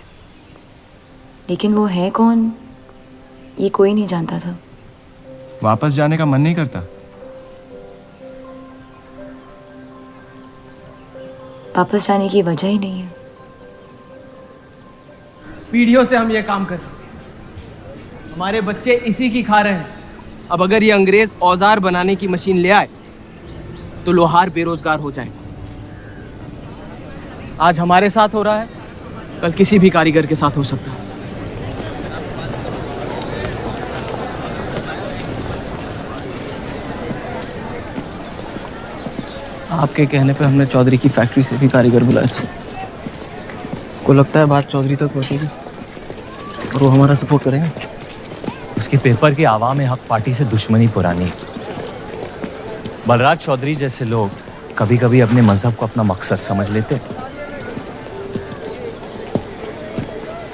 [SPEAKER 1] लेकिन वो है कौन ये कोई नहीं जानता था।
[SPEAKER 7] वापस जाने का मन नहीं करता?
[SPEAKER 1] वापस जाने की वजह ही नहीं है।
[SPEAKER 8] पीढ़ियों से हम ये काम कर रहे हैं, हमारे बच्चे इसी की खा रहे हैं। अब अगर ये अंग्रेज औजार बनाने की मशीन ले आए तो लोहार बेरोजगार हो जाएगा। आज हमारे साथ हो रहा है, कल किसी भी कारीगर के साथ हो सकता है। आपके कहने पे हमने चौधरी की फैक्ट्री से भी कारीगर बुलाए थे। को लगता है बात चौधरी तक पहुंचेगी और वो हमारा सपोर्ट करेंगे।
[SPEAKER 9] उसके पेपर के आवाम हक पार्टी से दुश्मनी पुरानी है। बलराज चौधरी जैसे लोग कभी कभी अपने मजहब को अपना मकसद समझ लेते।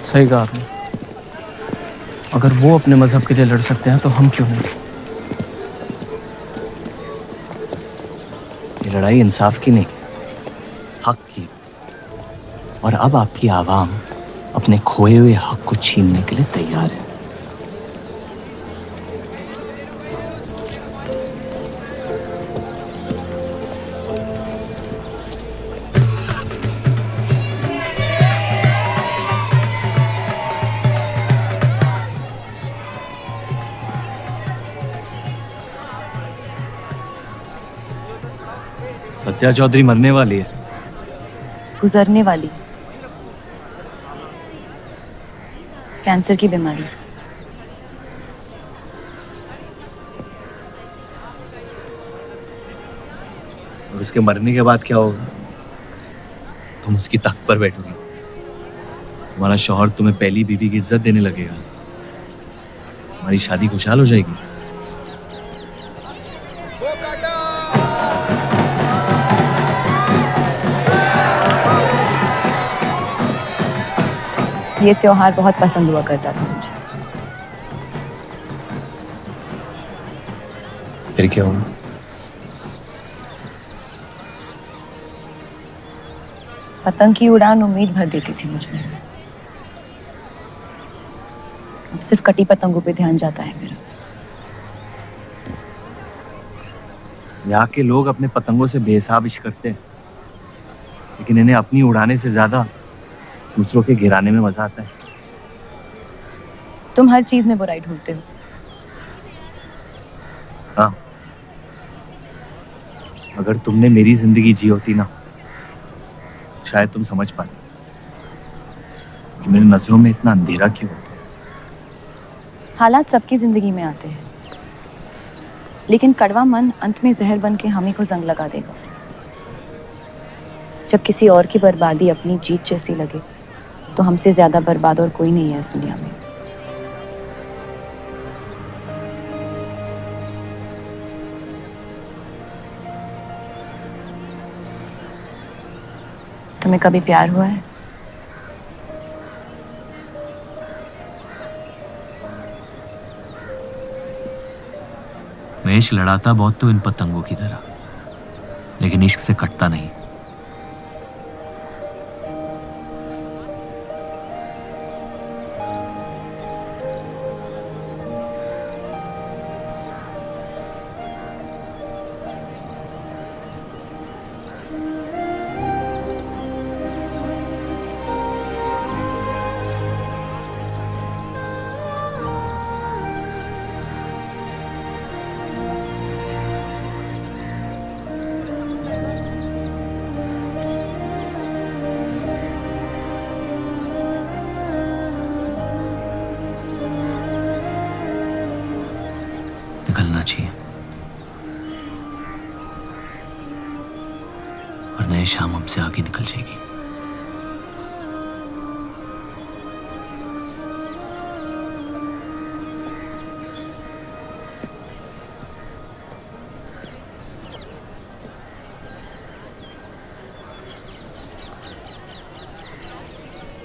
[SPEAKER 8] सही कहा आपने। अगर वो अपने मजहब के लिए लड़ सकते हैं तो हम क्यों नहीं?
[SPEAKER 9] ये लड़ाई इंसाफ की नहीं, हक की। और अब आपकी आवाम अपने खोए हुए हक को छीनने के लिए तैयार है। सत्या चौधरी मरने वाली है।
[SPEAKER 1] गुजरने वाली, कैंसर की बीमारी से।
[SPEAKER 9] और उसके मरने के बाद क्या होगा? तुम उसकी तख्त पर बैठोगी, तुम्हारा शौहर तुम्हें पहली बीवी की इज्जत देने लगेगा, हमारी शादी खुशहाल हो जाएगी।
[SPEAKER 1] ये त्योहार बहुत पसंद हुआ करता था मुझे।
[SPEAKER 9] फिर क्या हुआ?
[SPEAKER 1] पतंग की उड़ान उम्मीद भर देती थी मुझमें। अब सिर्फ कटी पतंगों पे ध्यान जाता है मेरा।
[SPEAKER 9] यहाँ के लोग अपने पतंगों से बेहिसाब इश्क करते हैं, लेकिन इन्हें अपनी उड़ाने से ज्यादा दूसरों के गिराने में मजा आता है।
[SPEAKER 1] तुम हर चीज में बुराई ढूंढते हो।
[SPEAKER 9] हाँ, अगर तुमने मेरी जिंदगी जी होती ना, शायद तुम समझ पाते कि मेरी नजरों में इतना अंधेरा क्यों होता है।
[SPEAKER 1] हालात सबकी जिंदगी में आते हैं, लेकिन कड़वा मन अंत में जहर बन के हम ही को जंग लगा देगा। जब किसी और की बर्बादी अपनी जीत जैसी लगे तो हमसे ज्यादा बर्बाद और कोई नहीं है इस दुनिया में। तुम्हें कभी प्यार हुआ है?
[SPEAKER 9] मैं इश्क लड़ाता बहुत तो इन पतंगों की तरह, लेकिन इश्क से कटता नहीं। निकलना चाहिए, वरना ये शाम हमसे आगे निकल जाएगी।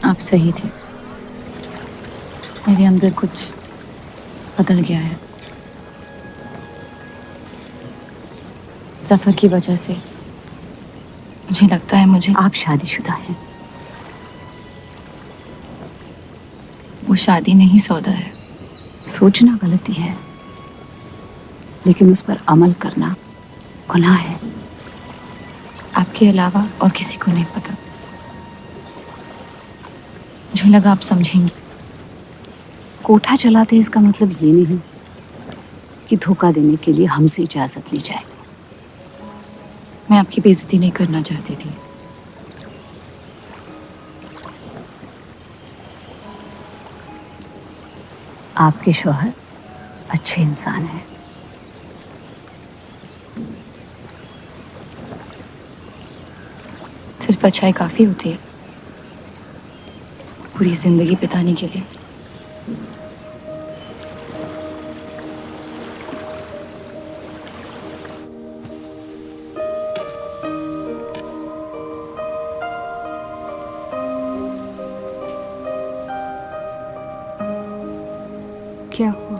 [SPEAKER 1] आप सही थे, मेरे अंदर कुछ बदल गया है। सफर की वजह से मुझे लगता है मुझे
[SPEAKER 16] आप शादीशुदा हैं।
[SPEAKER 1] वो शादी नहीं सौदा है।
[SPEAKER 16] सोचना गलती है, लेकिन उस पर अमल करना गुनाह है। आपके अलावा और किसी को नहीं पता। मुझे लगा आप समझेंगी। कोठा चलाते हैं इसका मतलब ये नहीं कि धोखा देने के लिए हमसे इजाजत ली जाए। मैं आपकी बेइज्जती नहीं करना चाहती थी। आपके शौहर अच्छे इंसान हैं। सिर्फ अच्छाई काफी होती है पूरी जिंदगी बिताने के लिए।
[SPEAKER 4] क्या हुआ?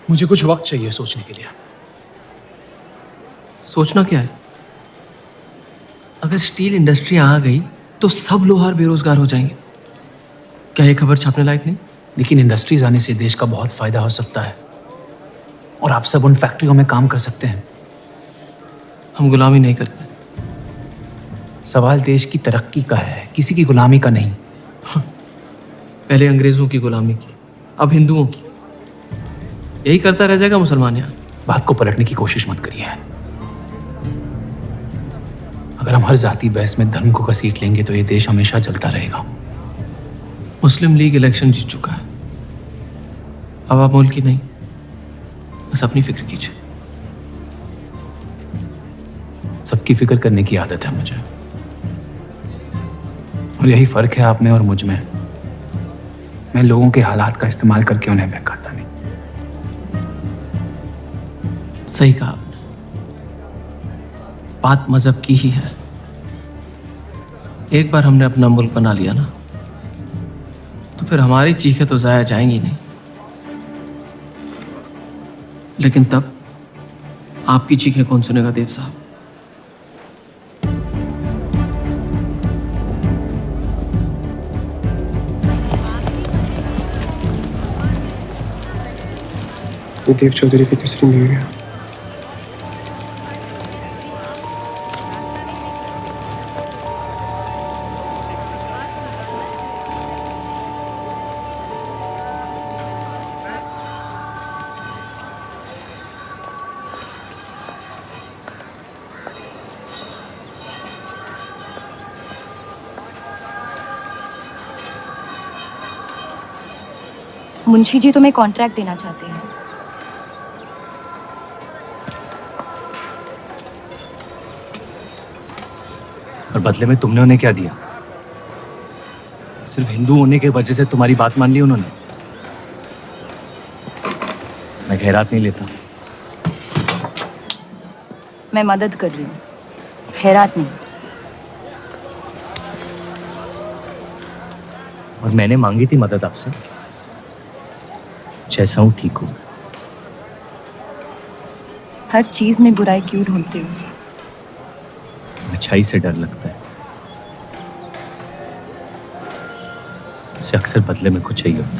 [SPEAKER 13] मुझे कुछ वक्त चाहिए सोचने के लिए।
[SPEAKER 8] सोचना क्या है? अगर स्टील इंडस्ट्री आ गई तो सब लोहार बेरोजगार हो जाएंगे। क्या ये खबर छापने लायक नहीं?
[SPEAKER 13] लेकिन इंडस्ट्रीज आने से देश का बहुत फायदा हो सकता है और आप सब उन फैक्ट्रियों में काम कर सकते हैं।
[SPEAKER 8] हम गुलामी नहीं करते।
[SPEAKER 13] सवाल देश की तरक्की का है, किसी की गुलामी का नहीं।
[SPEAKER 8] पहले अंग्रेजों की गुलामी की, अब हिंदुओं की। यही करता रह जाएगा मुसलमान यहाँ।
[SPEAKER 13] बात को पलटने की कोशिश मत करिए। अगर हम हर जाति बहस में धर्म को घसीट लेंगे तो ये देश हमेशा चलता रहेगा।
[SPEAKER 8] मुस्लिम लीग इलेक्शन जीत चुका है। अब आप मुल्क की नहीं, बस अपनी फिक्र कीजिए।
[SPEAKER 13] सबकी फिक्र करने की आदत है मुझे, और यही फर्क है आप में और मुझ में। मैं लोगों के हालात का इस्तेमाल करके उन्हें बहकाता नहीं।
[SPEAKER 8] सही कहा आपने। बात मजहब की ही है। एक बार हमने अपना मुल्क बना लिया ना, तो फिर हमारी चीखें तो जाया जाएंगी नहीं। लेकिन तब आपकी चीखें कौन सुनेगा देव साहब?
[SPEAKER 17] देव चौधरी की तीसरी बीवी है।
[SPEAKER 1] मुंशी जी तुम्हें कॉन्ट्रैक्ट देना चाहते हैं।
[SPEAKER 9] और बदले में तुमने उन्हें क्या दिया? सिर्फ हिंदू होने की वजह से तुम्हारी बात मान ली उन्होंने? मैं खैरात नहीं लेता।
[SPEAKER 1] मैं मदद कर रही हूँ, खैरात नहीं।
[SPEAKER 9] और मैंने मांगी थी मदद आपसे। जैसा हूं ठीक हूं।
[SPEAKER 1] हर चीज में बुराई क्यों ढूंढते हो?
[SPEAKER 9] अच्छाई से डर लगता है। उसे अक्सर बदले में कुछ चाहिए होता।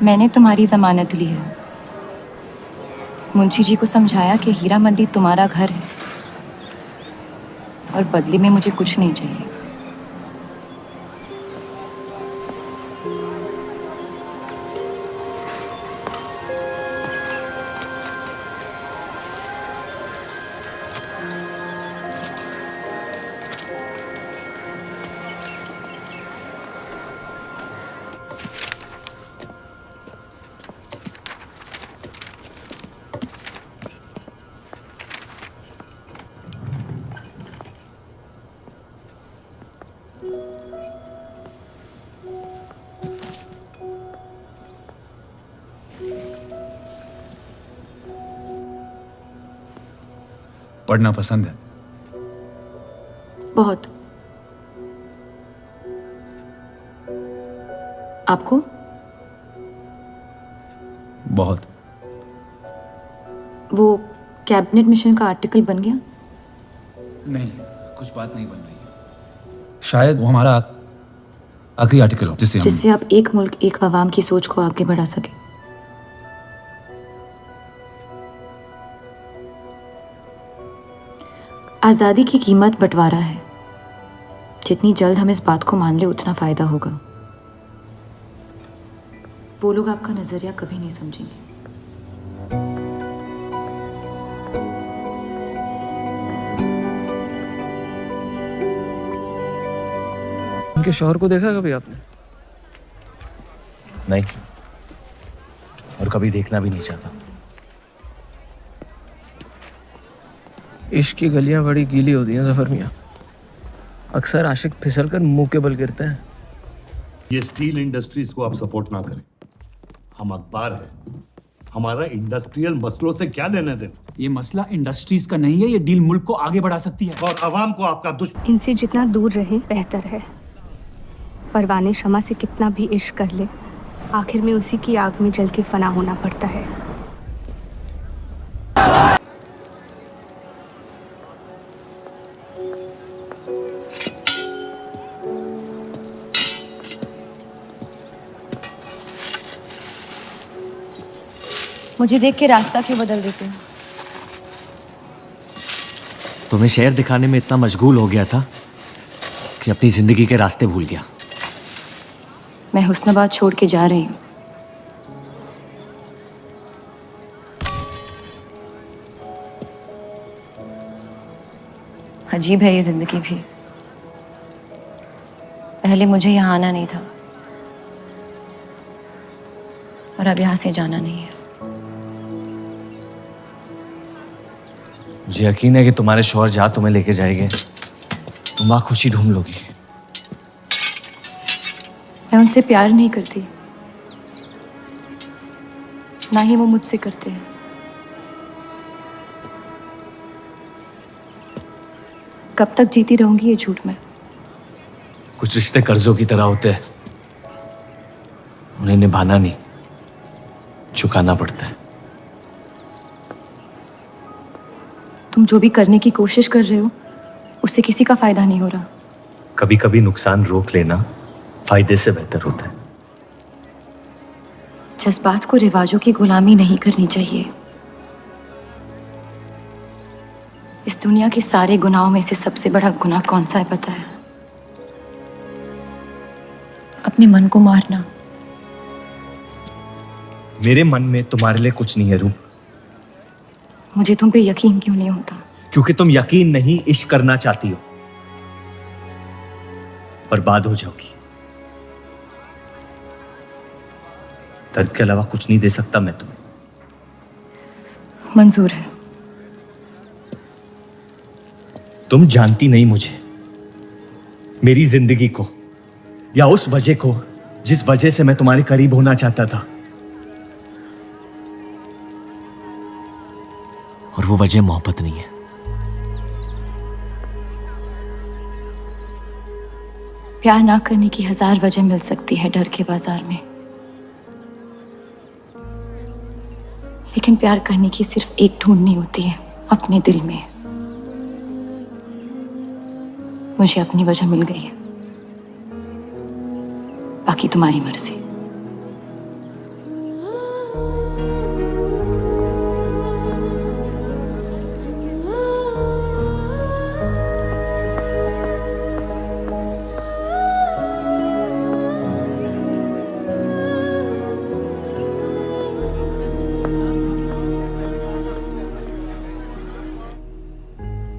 [SPEAKER 1] मैंने तुम्हारी जमानत ली है। मुंशी जी को समझाया कि हीरा मंडी तुम्हारा घर है और बदले में मुझे कुछ नहीं चाहिए।
[SPEAKER 13] पढ़ना पसंद है?
[SPEAKER 16] बहुत। आपको?
[SPEAKER 13] बहुत।
[SPEAKER 16] वो कैबिनेट मिशन का आर्टिकल बन गया?
[SPEAKER 13] नहीं, कुछ बात नहीं बन रही है। शायद वो हमारा आखिरी आर्टिकल हो
[SPEAKER 16] जिससे आप एक मुल्क एक अवाम की सोच को आगे बढ़ा सके। आज़ादी की कीमत बंटवारा है। जितनी जल्द हम इस बात को मान ले उतना फायदा होगा। वो लोग आपका नजरिया कभी नहीं समझेंगे।
[SPEAKER 8] उनके शौहर को देखा कभी आपने?
[SPEAKER 9] नहीं, और कभी देखना भी नहीं चाहता।
[SPEAKER 8] इश्क की गलियां बड़ी गीली होती हैं जफर मियाँ। अक्सर आशिक फिसल कर मुंह के बल गिरते हैं।
[SPEAKER 10] ये स्टील इंडस्ट्रीज को आप सपोर्ट ना करें। हम अखबार है, हमारा इंडस्ट्रियल मसलों से क्या लेने देना।
[SPEAKER 13] ये मसला इंडस्ट्रीज का नहीं है, ये डील मुल्क को आगे बढ़ा सकती है।
[SPEAKER 10] और अवाम को आपका दुश्मन।
[SPEAKER 4] इनसे जितना दूर रहे बेहतर है। परवाने शमा से कितना भी इश्क कर ले, आखिर में उसी की आग में जल के फना होना पड़ता है।
[SPEAKER 1] मुझे देख के रास्ता क्यों बदल देते हो?
[SPEAKER 9] तुम्हें शहर दिखाने में इतना मशगूल हो गया था कि अपनी जिंदगी के रास्ते भूल गया।
[SPEAKER 16] मैं हुस्नाबाद छोड़ के जा रही हूँ। अजीब है ये जिंदगी भी। पहले मुझे यहाँ आना नहीं था और अब यहाँ से जाना नहीं है।
[SPEAKER 9] मुझे यकीन है कि तुम्हारे शौहर जहाँ तुम्हें लेके जाएंगे तुम वहाँ खुशी ढूंढ लोगी।
[SPEAKER 16] मैं उनसे प्यार नहीं करती, ना ही वो मुझसे करते हैं। कब तक जीती रहूंगी ये झूठ में?
[SPEAKER 9] कुछ रिश्ते कर्जों की तरह होते हैं, उन्हें निभाना नहीं, चुकाना पड़ता है।
[SPEAKER 16] तुम जो भी करने की कोशिश कर रहे हो उससे किसी का फायदा नहीं हो रहा।
[SPEAKER 9] कभी कभी नुकसान रोक लेना फायदे से बेहतर होता है।
[SPEAKER 16] जज्बात को रिवाजों की गुलामी नहीं करनी चाहिए। इस दुनिया के सारे गुनाहों में से सबसे बड़ा गुनाह कौन सा है पता है? अपने मन को मारना।
[SPEAKER 9] मेरे मन में तुम्हारे लिए कुछ नहीं है रूप।
[SPEAKER 16] मुझे तुम पे यकीन क्यों नहीं होता?
[SPEAKER 9] क्योंकि तुम यकीन नहीं इश्क करना चाहती हो। बर्बाद हो जाओगी। दर्द के अलावा कुछ नहीं दे सकता मैं तुम्हें।
[SPEAKER 16] मंजूर है।
[SPEAKER 9] तुम जानती नहीं मुझे, मेरी जिंदगी को, या उस वजह को जिस वजह से मैं तुम्हारे करीब होना चाहता था। और वो वजह मोहब्बत नहीं है।
[SPEAKER 16] प्यार ना करने की 1000 वजह मिल सकती है डर के बाजार में, लेकिन प्यार करने की सिर्फ एक ढूंढनी होती है अपने दिल में। मुझे अपनी वजह मिल गई है, बाकी तुम्हारी मर्जी।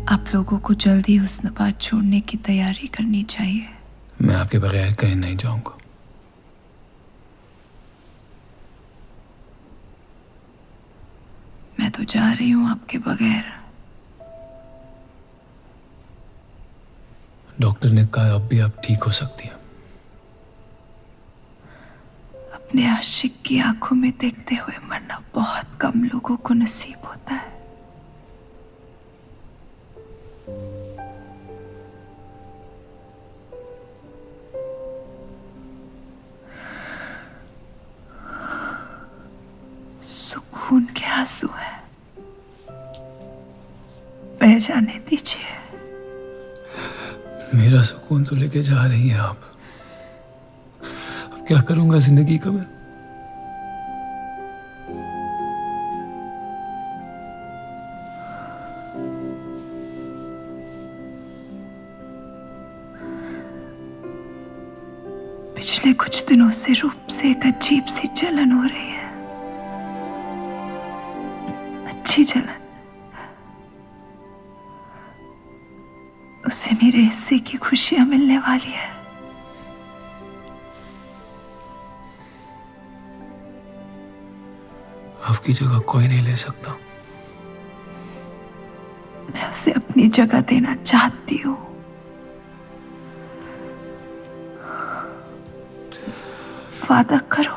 [SPEAKER 4] आप लोगों को जल्दी हुस्नाबाद छोड़ने की तैयारी करनी चाहिए।
[SPEAKER 13] मैं आपके बगैर कहीं नहीं जाऊंगा।
[SPEAKER 4] मैं तो जा रही हूँ आपके बगैर।
[SPEAKER 13] डॉक्टर ने कहा अब भी आप ठीक हो सकती हैं।
[SPEAKER 4] अपने आशिक की आंखों में देखते हुए मरना बहुत कम लोगों को नसीब होता है।
[SPEAKER 3] खून के आंसू हैं, बह जाने दीजिए।
[SPEAKER 13] मेरा सुकून तो लेके जा रही है आप। अब क्या करूंगा जिंदगी का मैं?
[SPEAKER 3] पिछले कुछ दिनों से रूप से एक अजीब सी जलन हो रही है, अच्छी जलन। उसे मेरे हिस्से की खुशियां मिलने वाली है।
[SPEAKER 13] आपकी जगह कोई नहीं ले सकता।
[SPEAKER 3] मैं उसे अपनी जगह देना चाहती हूँ। वादा करो,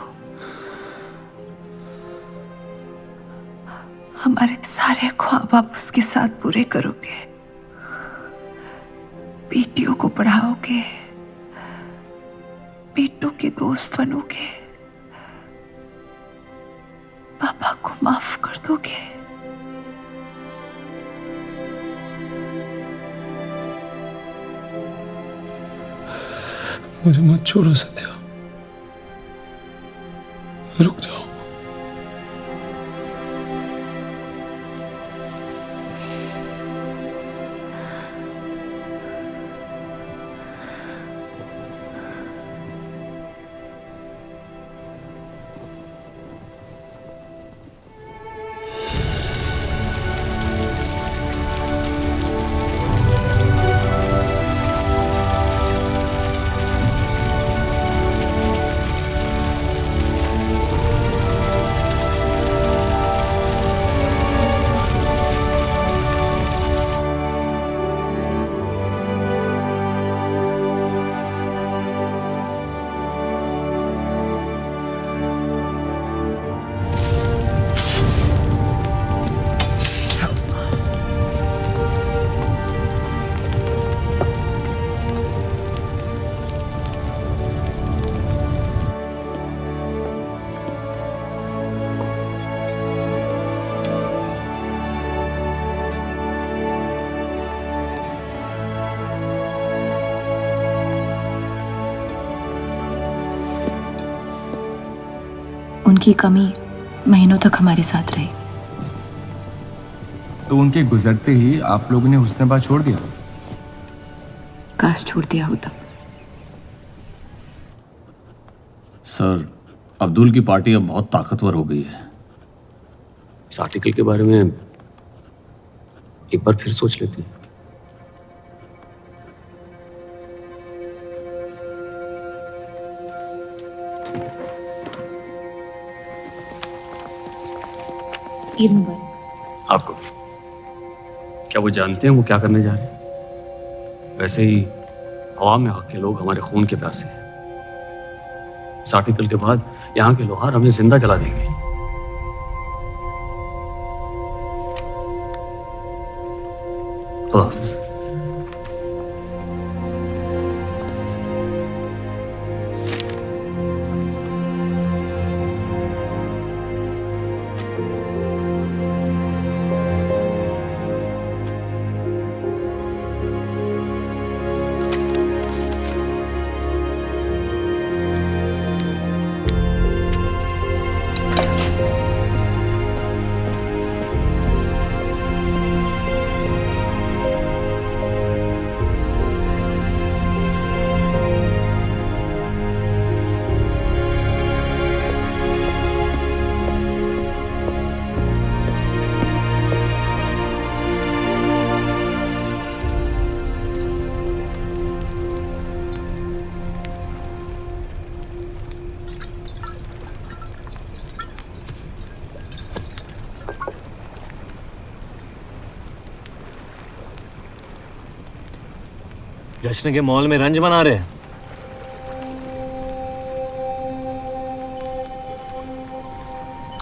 [SPEAKER 3] हमारे सारे ख्वाब आप उसके साथ पूरे करोगे, बेटियों को पढ़ाओगे, बेटों के दोस्त बनोगे, पापा को माफ कर दोगे।
[SPEAKER 13] मुझे मत छोड़ो सत्या, रुक जाओ।
[SPEAKER 16] उनकी कमी महीनों तक हमारे साथ रही।
[SPEAKER 7] तो उनके गुजरते ही आप लोगों ने हुस्नबाज छोड़ दिया?
[SPEAKER 16] काश छोड़ दिया होता।
[SPEAKER 12] सर, अब्दुल की पार्टी अब बहुत ताकतवर हो गई है। इस आर्टिकल के बारे में एक बार फिर सोच लेते हैं।
[SPEAKER 16] ईद मुबारक।
[SPEAKER 12] आपको भी। क्या वो जानते हैं वो क्या करने जा रहे हैं? वैसे ही अवाम में हक के लोग हमारे खून के प्यासे हैं। इस आर्टिकल के बाद यहाँ के लोहार हमें जिंदा जला देंगे। खुदा हाफिज।
[SPEAKER 9] जश्न के मॉल में रंज मना रहे हैं।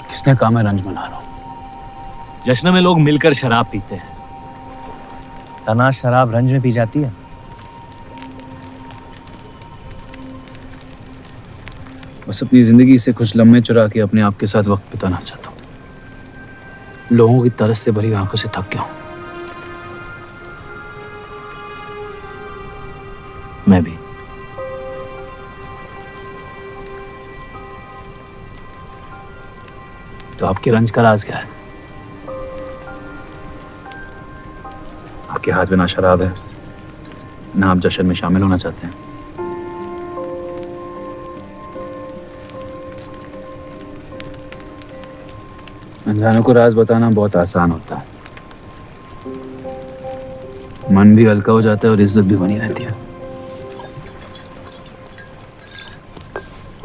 [SPEAKER 13] किसने कहा मैं रंज मना रहा हूं?
[SPEAKER 9] जश्न में लोग मिलकर शराब पीते हैं। तनाश शराब रंज में पी जाती है।
[SPEAKER 13] बस अपनी जिंदगी से कुछ लम्हे चुरा के अपने आप के साथ वक्त बिताना चाहता हूँ। लोगों की तरस से भरी आंखों से थक गया हूं।
[SPEAKER 9] मैं भी।
[SPEAKER 13] तो आपके रंज का राज क्या है? आपके हाथ में ना शराब है, ना आप जश्न में शामिल होना चाहते हैं। अनजानों को राज बताना बहुत आसान होता है, मन भी हल्का हो जाता है और इज्जत भी बनी रहती है।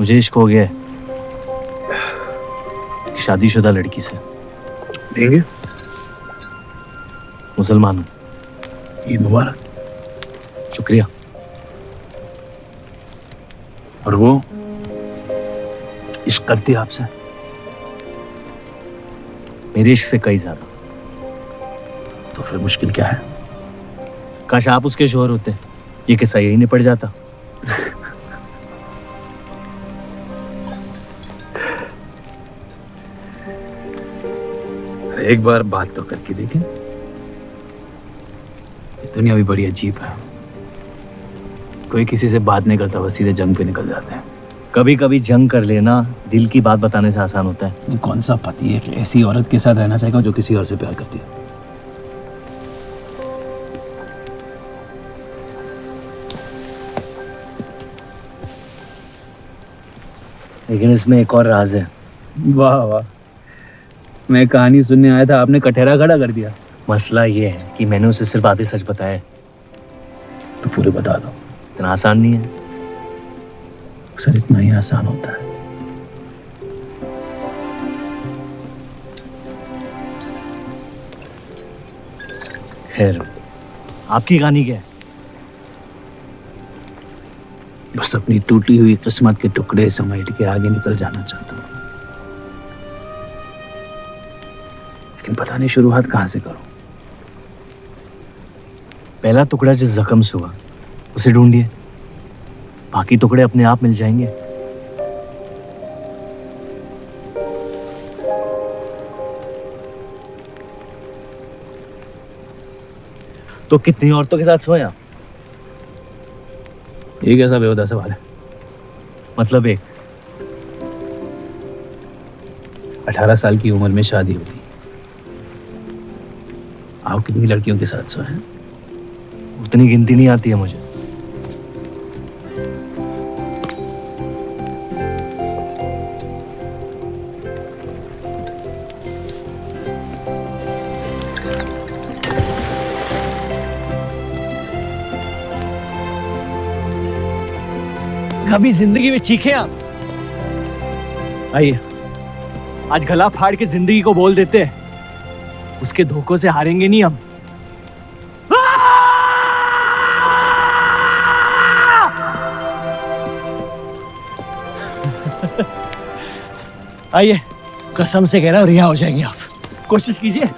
[SPEAKER 9] मुझे इश्क हो गया है शादीशुदा लड़की से।
[SPEAKER 13] देंगे?
[SPEAKER 9] मुसलमान हूं।
[SPEAKER 13] ईद मुबारक।
[SPEAKER 9] शुक्रिया।
[SPEAKER 13] और वो इश्क करती है आपसे?
[SPEAKER 9] मेरे इश्क से कई ज्यादा।
[SPEAKER 13] तो फिर मुश्किल क्या है?
[SPEAKER 9] काश आप उसके शोहर होते, ये किस्सा यही निपट जाता।
[SPEAKER 13] एक बार बात तो करके देखें। दुनिया भी बड़ी अजीब है, कोई किसी से बात नहीं करता, बस सीधे जंग पे निकल जाते हैं।
[SPEAKER 9] कभी कभी जंग कर लेना दिल की बात बताने से आसान होता है।
[SPEAKER 13] कौन सा पति है कि ऐसी औरत के साथ रहना चाहेगा जो किसी और से प्यार करती है?
[SPEAKER 9] लेकिन इसमें एक और राज है।
[SPEAKER 13] वाह वाह, मैं कहानी सुनने आया था, आपने कटहरा खड़ा कर दिया।
[SPEAKER 9] मसला ये है कि मैंने उसे सिर्फ आधे सच बताए।
[SPEAKER 13] तो पूरे बता दो।
[SPEAKER 9] इतना आसान नहीं है।
[SPEAKER 13] अक्सर इतना ही आसान होता है।
[SPEAKER 9] खैर, आपकी कहानी क्या है?
[SPEAKER 13] बस अपनी टूटी हुई किस्मत के टुकड़े समेट के आगे निकल जाना चाहता हूँ, लेकिन पता नहीं शुरुआत कहाँ से करूं।
[SPEAKER 9] पहला टुकड़ा जिस जख्म से हुआ उसे ढूंढिए, बाकी टुकड़े अपने आप मिल जाएंगे। तो कितनी औरतों के साथ सोए आप?
[SPEAKER 13] ये कैसा बेहुदा सवाल है?
[SPEAKER 9] मतलब एक
[SPEAKER 13] 18 साल की उम्र में शादी होती, आप कितनी लड़कियों के साथ सोए हैं?
[SPEAKER 9] उतनी गिनती नहीं आती है मुझे। कभी जिंदगी में चीखे आप? आइए, आज गला फाड़ के जिंदगी को बोल देते हैं, उसके धोखों से हारेंगे नहीं हम। आइए, कसम से कह रहा हूं रिहा हो जाएंगे आप। कोशिश कीजिए।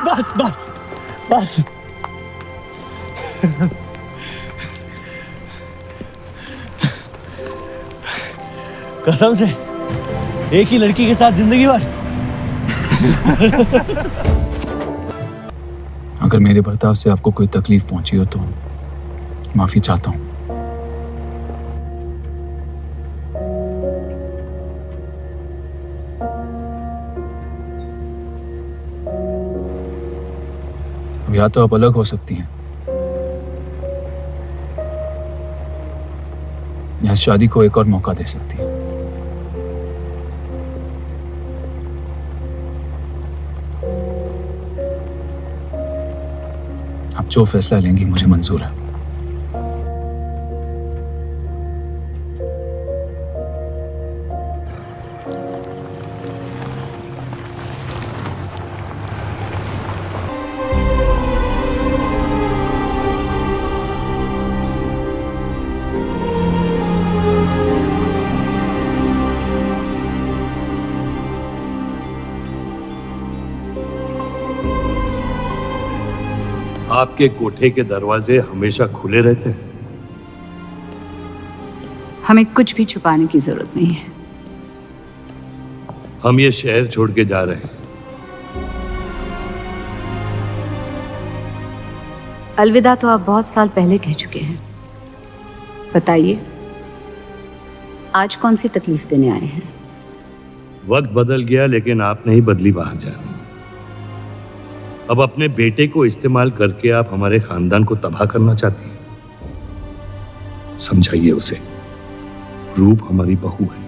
[SPEAKER 9] बस बस बस। कसम से एक ही लड़की के साथ जिंदगी भर।
[SPEAKER 13] अगर मेरे बर्ताव से आपको कोई तकलीफ पहुंची हो तो माफी चाहता हूं। अब या तो आप अलग हो सकती हैं या शादी को एक और मौका दे सकती हैं। आप जो फैसला लेंगी मुझे मंजूर है।
[SPEAKER 10] आपके कोठे के दरवाजे हमेशा खुले रहते हैं।
[SPEAKER 16] हमें कुछ भी छुपाने की जरूरत नहीं है।
[SPEAKER 10] हम ये शहर छोड़ के जा रहे हैं।
[SPEAKER 16] अलविदा तो आप बहुत साल पहले कह चुके हैं। बताइए, आज कौन सी तकलीफ देने आए हैं?
[SPEAKER 10] वक्त बदल गया, लेकिन आप नहीं बदली बाहर जान। अब अपने बेटे को इस्तेमाल करके आप हमारे खानदान को तबाह करना चाहती हैं। समझाइए उसे, रूप हमारी बहू है।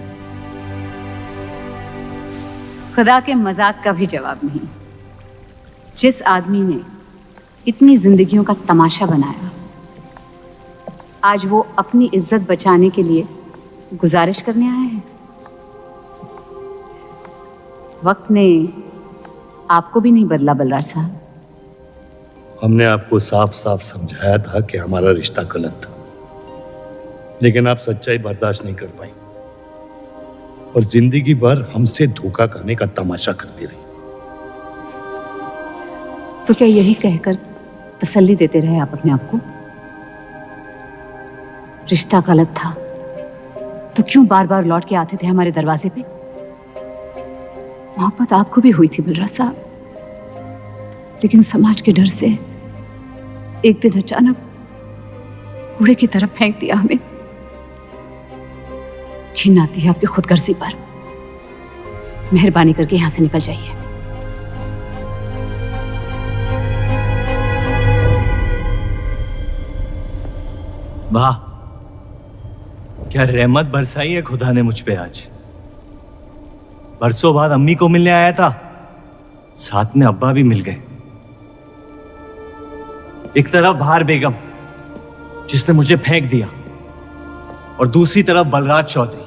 [SPEAKER 16] खुदा के मजाक का भी जवाब नहीं। जिस आदमी ने इतनी जिंदगियों का तमाशा बनाया, आज वो अपनी इज्जत बचाने के लिए गुजारिश करने आए हैं। वक्त ने आपको भी नहीं बदला बलराज साहब।
[SPEAKER 10] हमने आपको साफ साफ समझाया था कि हमारा रिश्ता गलत था, लेकिन आप सच्चाई बर्दाश्त नहीं कर पाई और जिंदगी भर हमसे धोखा करने का तमाशा करती रही।
[SPEAKER 16] तो क्या यही कहकर तसल्ली देते रहे आप अपने आप को? रिश्ता गलत था तो क्यों बार बार लौट के आते थे हमारे दरवाजे पे? मोहब्बत आपको भी हुई थी बलराज साहब, लेकिन समाज के डर से एक दिन अचानक कूड़े की तरफ फेंक दिया हमें। घिन आती है आपकी खुदगर्जी पर। मेहरबानी करके यहां से निकल जाइए।
[SPEAKER 9] वाह, क्या रहमत बरसाई है खुदा ने मुझ पे आज। बरसों बाद अम्मी को मिलने आया था, साथ में अब्बा भी मिल गए। एक तरफ बहार बेगम जिसने मुझे फेंक दिया, और दूसरी तरफ बलराज चौधरी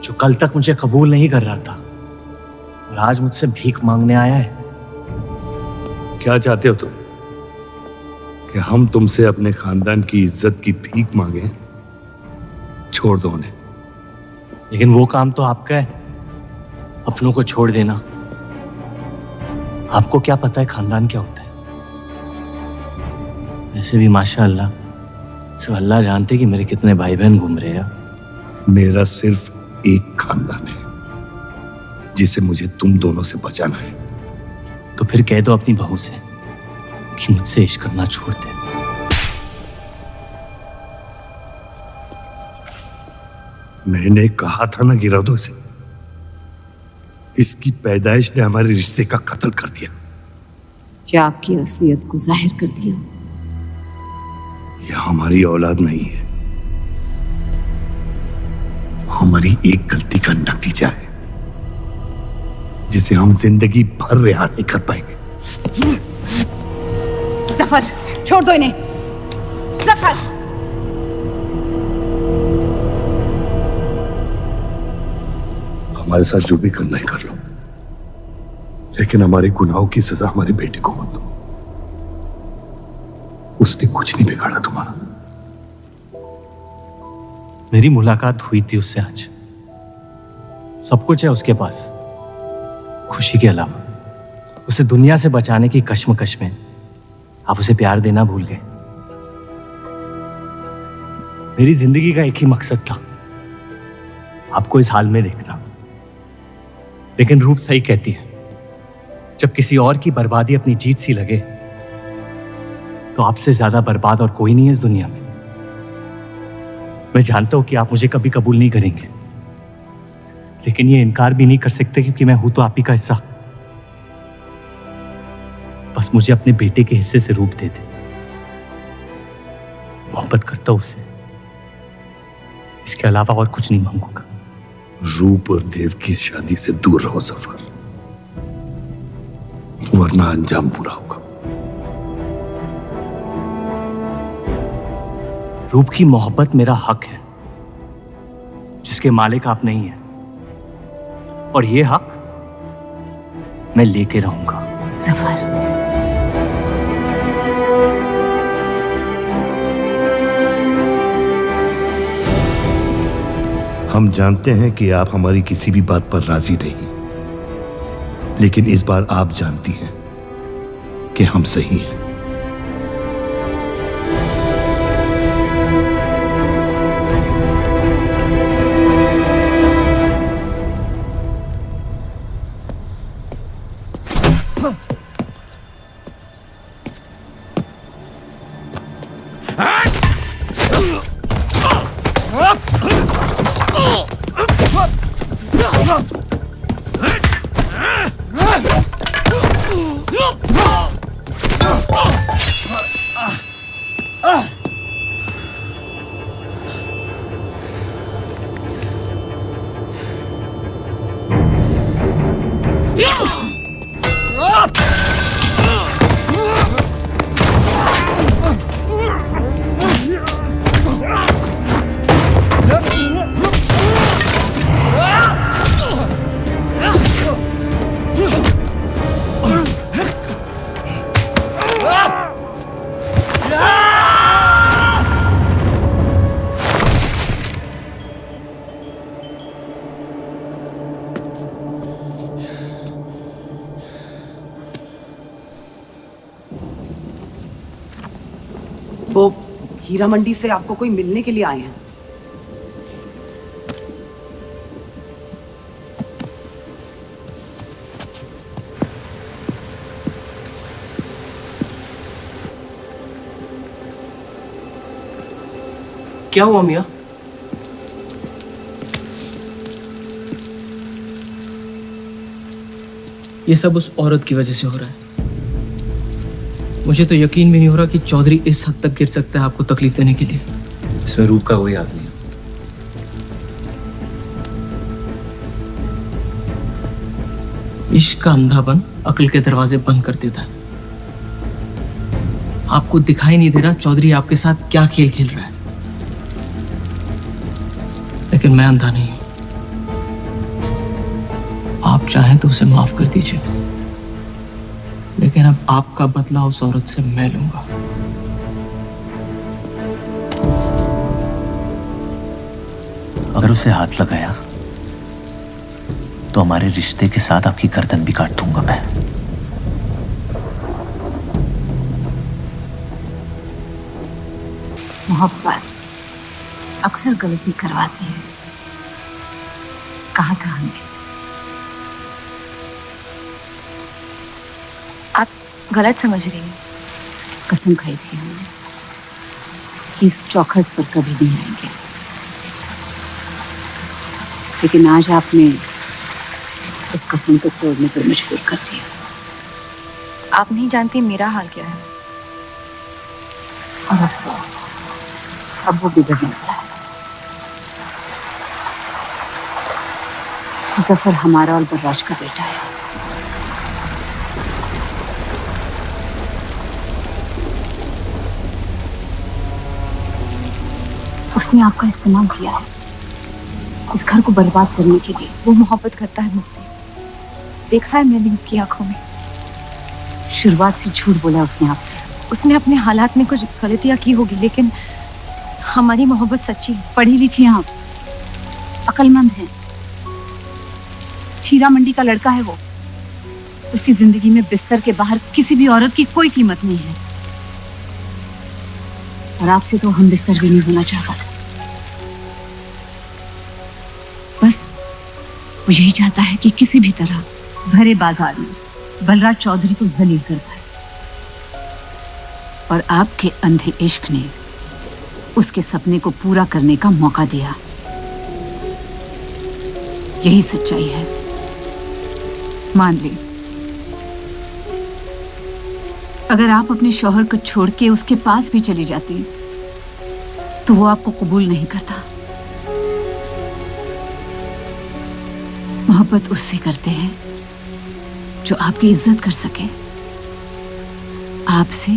[SPEAKER 9] जो कल तक मुझे कबूल नहीं कर रहा था और आज मुझसे भीख मांगने आया है।
[SPEAKER 10] क्या चाहते हो तुम? कि हम तुमसे अपने खानदान की इज्जत की भीख मांगे? छोड़ दो उन्हें।
[SPEAKER 9] लेकिन वो काम तो आपका है, अपनों को छोड़ देना। आपको क्या पता है खानदान क्या होता है? वैसे भी माशाअल्लाह सिर्फ अल्लाह जानते कि मेरे कितने भाई बहन घूम रहे हैं।
[SPEAKER 10] मेरा सिर्फ एक खानदान है जिसे मुझे तुम दोनों से बचाना है।
[SPEAKER 9] तो फिर कह दो अपनी बहू से कि मुझसे इश्क करना छोड़ दे।
[SPEAKER 10] मैंने कहा था ना, गिरा दो इसे। इसकी पैदाइश ने हमारे रिश्ते का कत्ल कर दिया।
[SPEAKER 16] क्या आपकी असलियत को जाहिर कर दिया?
[SPEAKER 10] यह हमारी औलाद नहीं है, हमारी एक गलती का नतीजा है जिसे हम जिंदगी भर रिहा नहीं कर पाएंगे।
[SPEAKER 16] जफर, छोड़ दो इन्हें। जफर,
[SPEAKER 10] हमारे साथ जो भी करना है कर लो, लेकिन हमारे गुनाहों की सजा हमारे बेटे को मत दो। उसने कुछ नहीं बिगाड़ा तुम्हारा।
[SPEAKER 9] मेरी मुलाकात हुई थी उससे आज। सब कुछ है उसके पास, खुशी के अलावा। उसे दुनिया से बचाने की कश्मकश में आप उसे प्यार देना भूल गए। मेरी जिंदगी का एक ही मकसद था, आपको इस हाल में देखना। लेकिन रूप सही कहती है, जब किसी और की बर्बादी अपनी जीत सी लगे तो आपसे ज्यादा बर्बाद और कोई नहीं है इस दुनिया में। मैं जानता हूं कि आप मुझे कभी कबूल नहीं करेंगे, लेकिन ये इनकार भी नहीं कर सकते क्योंकि मैं हूं तो आप ही का हिस्सा। बस मुझे अपने बेटे के हिस्से से रूप दे दे। मोहब्बत करता हूं उससे, इसके अलावा और कुछ नहीं मांगूंगा।
[SPEAKER 10] रूप और देव की शादी से दूर रहो सफर, वरना अंजाम बुरा होगा।
[SPEAKER 9] रूप की मोहब्बत मेरा हक है जिसके मालिक आप नहीं हैं, और ये हक मैं लेके रहूंगा।
[SPEAKER 16] जफर,
[SPEAKER 10] हम जानते हैं कि आप हमारी किसी भी बात पर राजी नहीं, लेकिन इस बार आप जानती हैं कि हम सही हैं।
[SPEAKER 11] वो हीरा मंडी से आपको कोई मिलने के लिए आए हैं।
[SPEAKER 8] क्या हुआ मियाँ? ये सब उस औरत की वजह से हो रहा है। मुझे तो यकीन भी नहीं हो रहा कि चौधरी इस हद तक गिर सकता है आपको तकलीफ देने के लिए।
[SPEAKER 9] इसमें रूप का कोई हाथ नहीं है।
[SPEAKER 8] इश्क का अंधापन अक्ल के दरवाजे बंद कर देता है। आपको दिखाई नहीं दे रहा चौधरी आपके साथ क्या खेल खेल रहा है, लेकिन मैं अंधा नहीं हूं। आप चाहें तो उसे माफ कर दीजिए, लेकिन अब आपका बदला उस औरत से मैं लूंगा।
[SPEAKER 9] अगर उसे हाथ लगाया तो हमारे रिश्ते के साथ आपकी गर्दन भी काट दूंगा मैं।
[SPEAKER 16] मोहब्बत अक्सर गलती करवाती है, कहा था हमने।
[SPEAKER 1] आप गलत समझ रही हैं।
[SPEAKER 16] कसम खाई थी हमने कि इस चौखट पर कभी नहीं आएंगे, लेकिन आज आपने उस कसम को तोड़ने पर मजबूर कर दिया।
[SPEAKER 1] आप नहीं जानती मेरा हाल क्या है।
[SPEAKER 16] और अफसोस अब वो बिगड़ने वाला है। जफर हमारा और बर्राज का बेटा है। उसने आपका इस्तेमाल किया है इस घर को बर्बाद करने के लिए।
[SPEAKER 1] वो मोहब्बत करता है मुझसे, देखा है मैंने उसकी आंखों में।
[SPEAKER 16] शुरुआत से झूठ बोला उसने आपसे।
[SPEAKER 1] उसने अपने हालात में कुछ गलतियां की होगी, लेकिन हमारी मोहब्बत सच्ची है।
[SPEAKER 16] पढ़ी लिखी हैं आप, अक्लमंद हैं। हीरा मंडी का लड़का है वो। उसकी जिंदगी में बिस्तर के बाहर किसी भी औरत की कोई कीमत नहीं है। और आपसे तो हम बिस्तर भी नहीं होना चाहता था। बस वो यही चाहता है कि किसी भी तरह भरे बाजार में बलराज चौधरी को जलील कर पाए। और आपके अंधे इश्क ने उसके सपने को पूरा करने का मौका दिया। यही सच्चाई है, मान ली। अगर आप अपने शौहर को छोड़ के उसके पास भी चली जाती तो वो आपको कबूल नहीं करता। मोहब्बत उससे करते हैं जो आपकी इज्जत कर सके, आपसे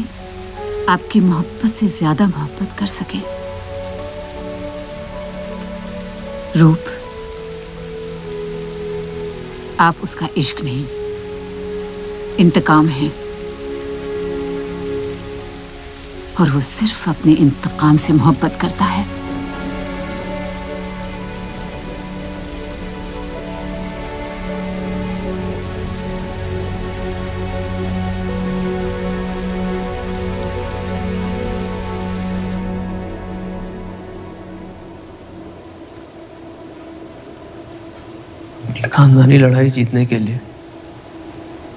[SPEAKER 16] आपकी मोहब्बत से ज्यादा मोहब्बत कर सके। रूप, आप उसका इश्क नहीं, इंतकाम है। और वो सिर्फ अपने इंतकाम से मोहब्बत करता है।
[SPEAKER 8] खानदानी लड़ाई जीतने के लिए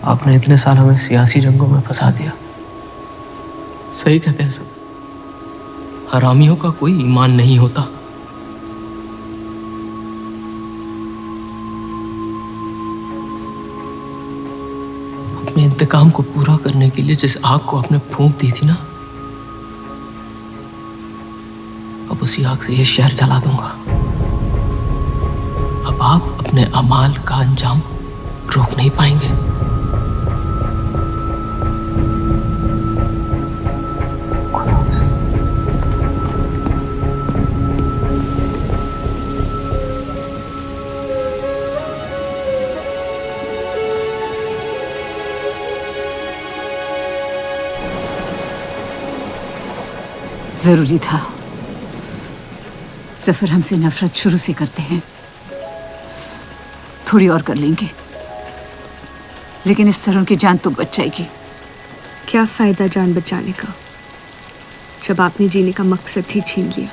[SPEAKER 8] आपने इतने साल हमें सियासी जंगों में फंसा दिया। सही कहते हैं सब, हरामियों का कोई ईमान नहीं होता। इंतकाम को पूरा करने के लिए जिस आग को आपने फूंक दी थी ना, अब उसी आग से ये शहर जला दूंगा। अब आप अपने अमाल का अंजाम रोक नहीं पाएंगे।
[SPEAKER 16] जरूरी था। जफर हमसे नफरत शुरू से करते हैं। थोड़ी और कर लेंगे, लेकिन इस तरह उनकी जान तो बच जाएगी।
[SPEAKER 4] क्या फायदा जान बचाने का जब आपने जीने का मकसद ही छीन लिया।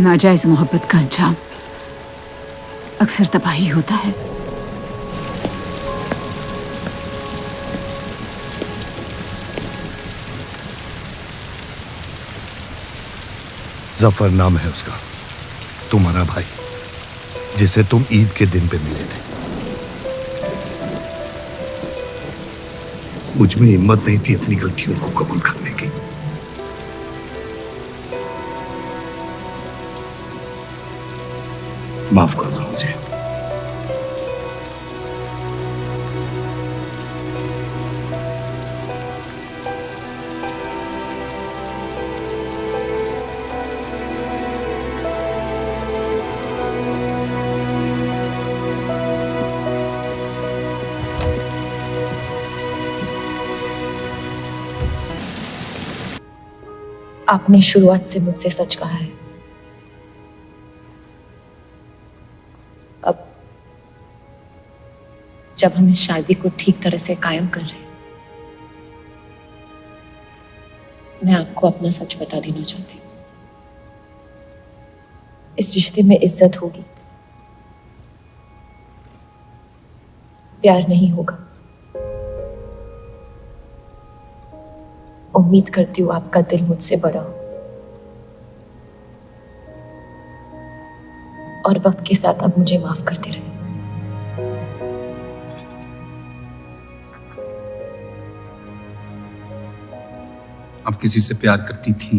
[SPEAKER 16] नाजायज मोहब्बत का अंजाम अक्सर तबाही होता है।
[SPEAKER 10] जफर नाम है उसका, तुम्हारा भाई, जिसे तुम ईद के दिन पे मिले थे। मुझ में हिम्मत नहीं थी अपनी गलतियों को कबूल करने की। माफ कर दो मुझे।
[SPEAKER 1] आपने शुरुआत से मुझसे सच कहा है। अब जब हम इस शादी को ठीक तरह से कायम कर रहे हैं, मैं आपको अपना सच बता देना चाहती हूँ। इस रिश्ते में इज्जत होगी, प्यार नहीं होगा। उम्मीद करती हूँ आपका दिल मुझसे बड़ा हो और वक्त के साथ आप मुझे माफ करते रहे।
[SPEAKER 13] आप किसी से प्यार करती थी?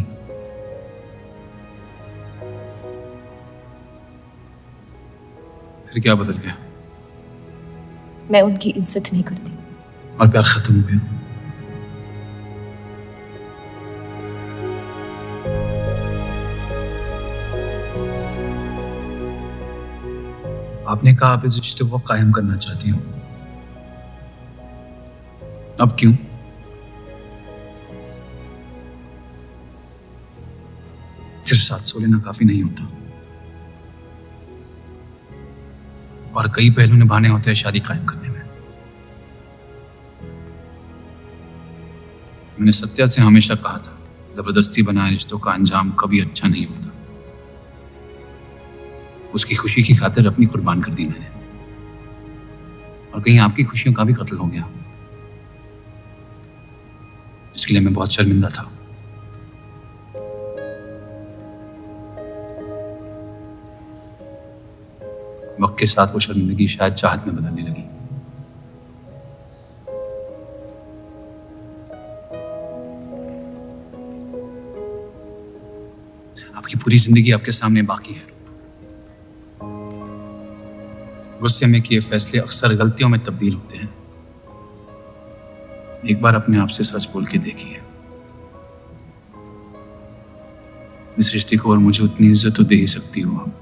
[SPEAKER 13] फिर क्या बदल गया?
[SPEAKER 1] मैं उनकी इज्जत नहीं करती।
[SPEAKER 13] और प्यार खत्म हो गया? आपने कहा आप इस रिश्ते को कायम करना चाहती हो। अब क्यों? सिर्फ 700 लेना काफी नहीं होता, और कई पहलू निभाने होते हैं शादी कायम करने में। मैंने सत्या से हमेशा कहा था, जबरदस्ती बनाए रिश्तों का अंजाम कभी अच्छा नहीं होता। उसकी खुशी की खातिर अपनी कुर्बान कर दी मैंने, और कहीं आपकी खुशियों का भी कत्ल हो गया, जिसके लिए मैं बहुत शर्मिंदा था। वक्त के साथ वो शर्मिंदगी शायद चाहत में बदलने लगी। आपकी पूरी जिंदगी आपके सामने बाकी है। गुस्से में किए फैसले अक्सर गलतियों में तब्दील होते हैं। एक बार अपने आप से सच बोल के देखिए, इस रिश्ते को और मुझे उतनी इज्जत तो दे ही सकती हो आप।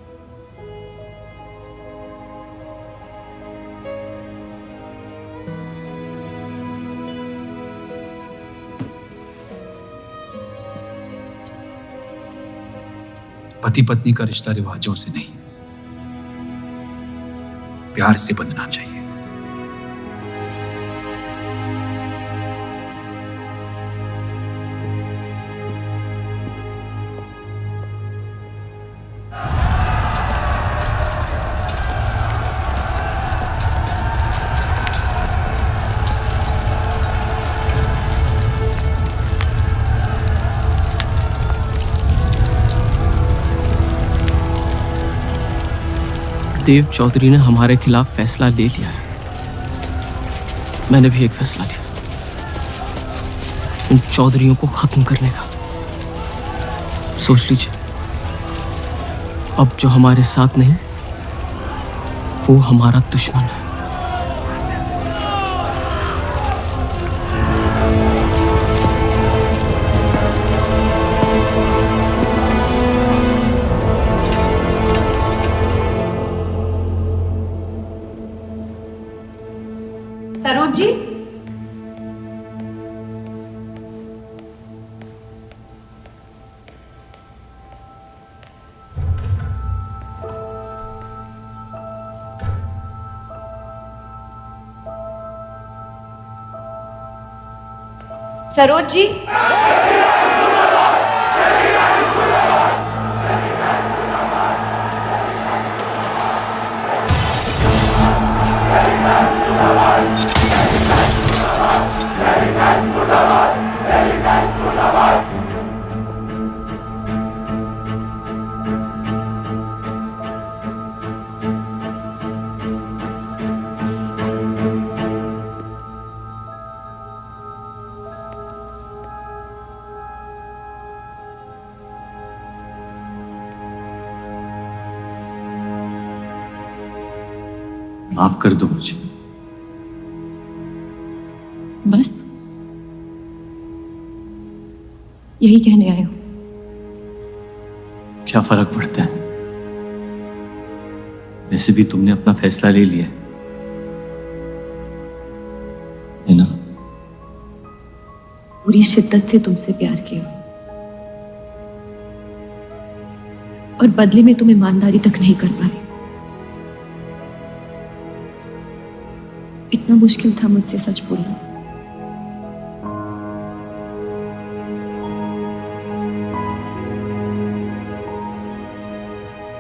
[SPEAKER 13] पति पत्नी का रिश्ता रिवाजों से नहीं, प्यार से बंधना चाहिए।
[SPEAKER 8] देव चौधरी ने हमारे खिलाफ फैसला ले लिया है। मैंने भी एक फैसला लिया, इन चौधरियों को खत्म करने का। सोच लीजिए, अब जो हमारे साथ नहीं वो हमारा दुश्मन है।
[SPEAKER 1] सरोज जी, सरोज जी,
[SPEAKER 9] माफ कर दो मुझे।
[SPEAKER 16] बस यही कहने आए हो?
[SPEAKER 9] क्या फर्क पड़ता है, वैसे भी तुमने अपना फैसला ले लिया है ना?
[SPEAKER 16] पूरी शिद्दत से तुमसे प्यार किया और बदले में तुम ईमानदारी तक नहीं कर पाए। इतना मुश्किल था मुझसे सच बोलना।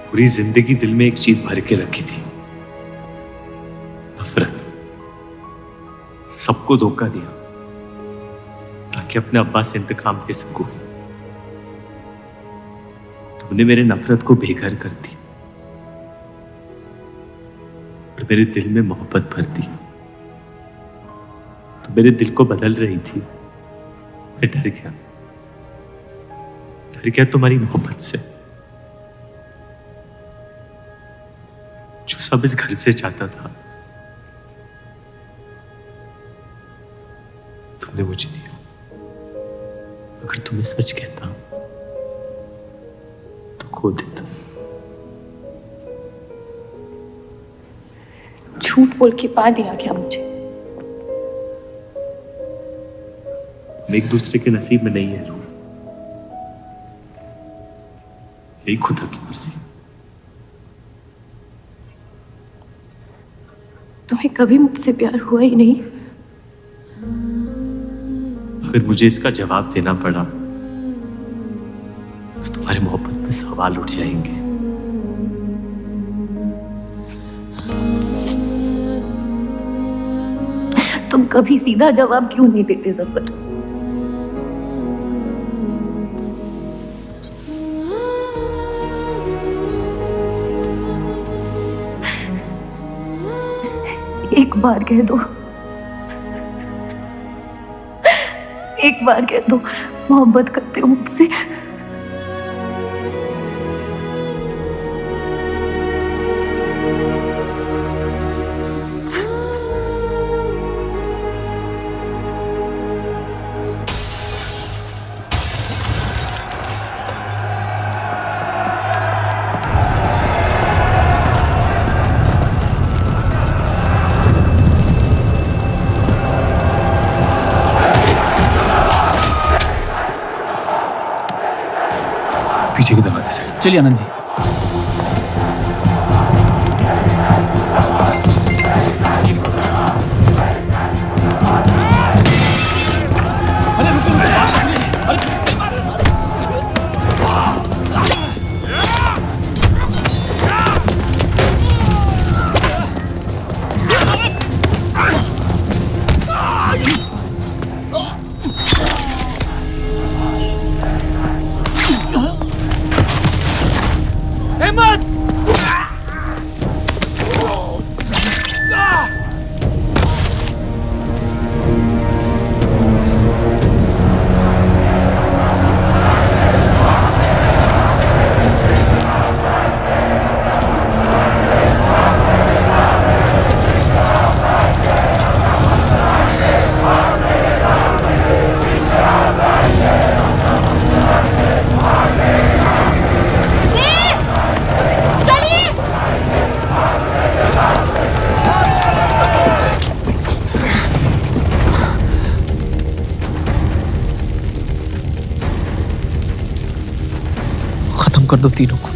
[SPEAKER 9] पूरी जिंदगी दिल में एक चीज भर के रखी थी, नफरत। सबको धोखा दिया ताकि अपने अब्बा से इंतकाम ले सकूं। तुमने मेरे नफरत को बेघर कर दी और मेरे दिल में मोहब्बत भर दी। तो मेरे दिल को बदल रही थी, मैं डर गया तुम्हारी मोहब्बत से, जो सब इस घर से चाहता था तुमने मुझे दिया। अगर तुम्हें सच कहता तो खो देता।
[SPEAKER 16] झूठ बोल के पा लिया क्या मुझे?
[SPEAKER 9] हम एक दूसरे के नसीब में नहीं है रूह, यही खुदा की मर्जी।
[SPEAKER 16] तुम्हें कभी मुझसे प्यार हुआ ही नहीं?
[SPEAKER 9] अगर मुझे इसका जवाब देना पड़ा तो तुम्हारी मोहब्बत में सवाल उठ जाएंगे।
[SPEAKER 16] तुम कभी सीधा जवाब क्यों नहीं देते जफर? एक बार कह दो, एक बार कह दो मोहब्बत करते हो मुझसे।
[SPEAKER 13] पीछे के दरवाजे से।
[SPEAKER 8] चलिए आनंद जी।
[SPEAKER 17] कर दो तीनों को।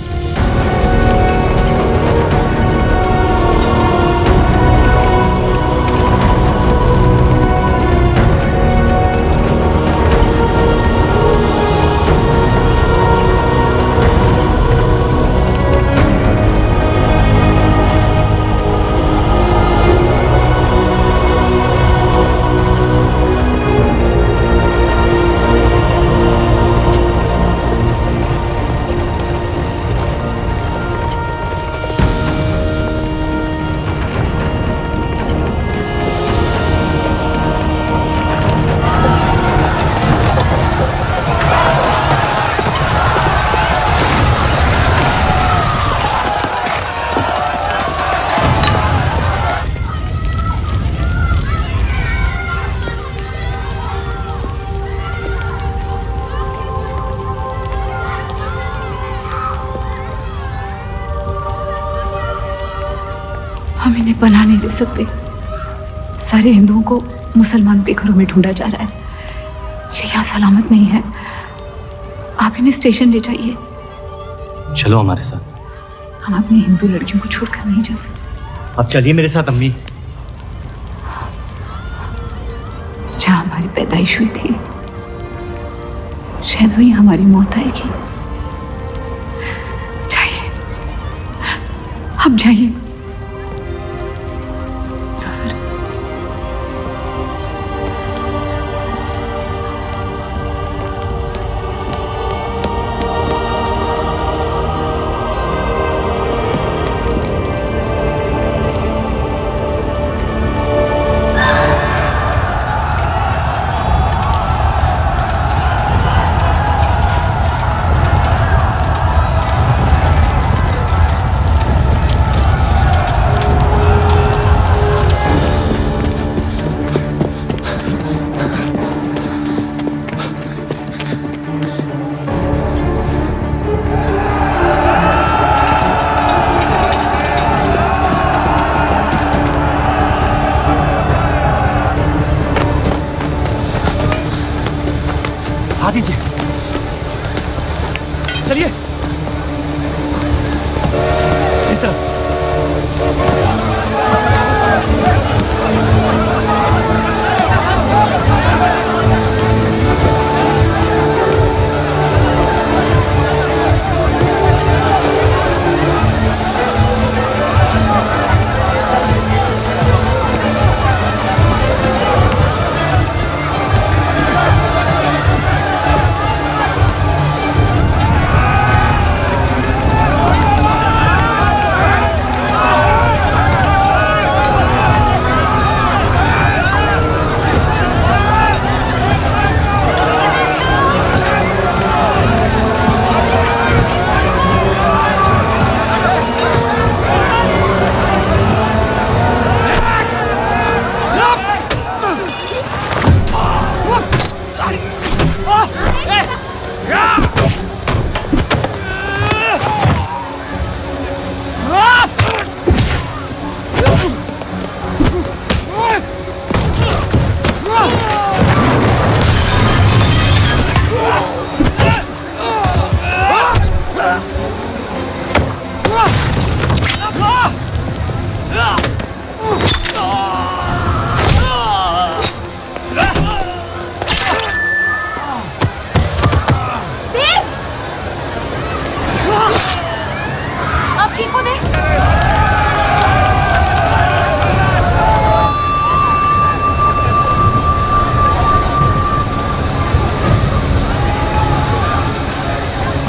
[SPEAKER 16] हम इन्हें पनाह नहीं दे सकते। सारे हिंदुओं को मुसलमानों के घरों में ढूंढा जा रहा है। ये यहाँ सलामत नहीं है। आप इन्हें स्टेशन ले जाइए।
[SPEAKER 9] चलो हमारे साथ।
[SPEAKER 16] हम अपनी हिंदू लड़कियों को छोड़कर नहीं जा सकते।
[SPEAKER 9] अब चलिए मेरे साथ अम्मी।
[SPEAKER 16] जहाँ हमारी पैदाइश हुई थी शायद वही हमारी मौत आएगी। जाइए, अब जाइए।
[SPEAKER 9] दीजिए, चलिए इस तरफ।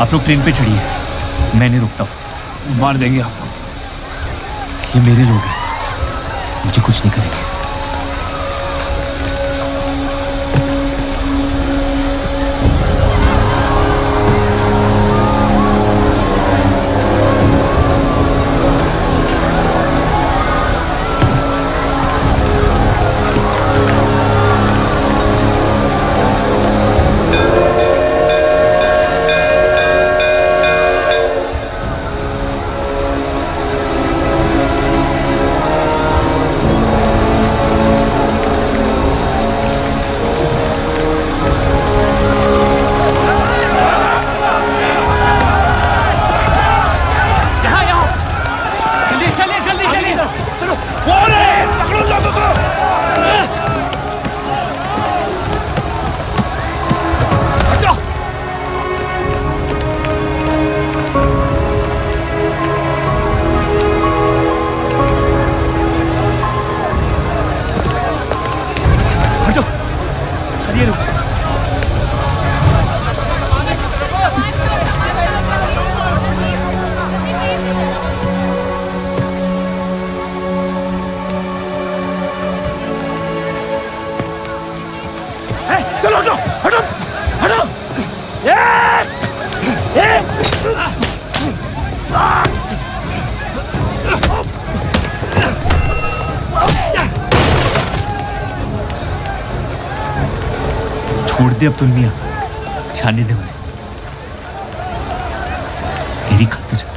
[SPEAKER 9] आप लोग ट्रेन पे चढ़िए, मैं नहीं रुकता हूँ।
[SPEAKER 13] मार देंगे आपको।
[SPEAKER 9] ये मेरे लोग हैं, मुझे कुछ नहीं करेंगे। दे अब्दुल मियां, जाने दे उन्हें मेरी खातिर।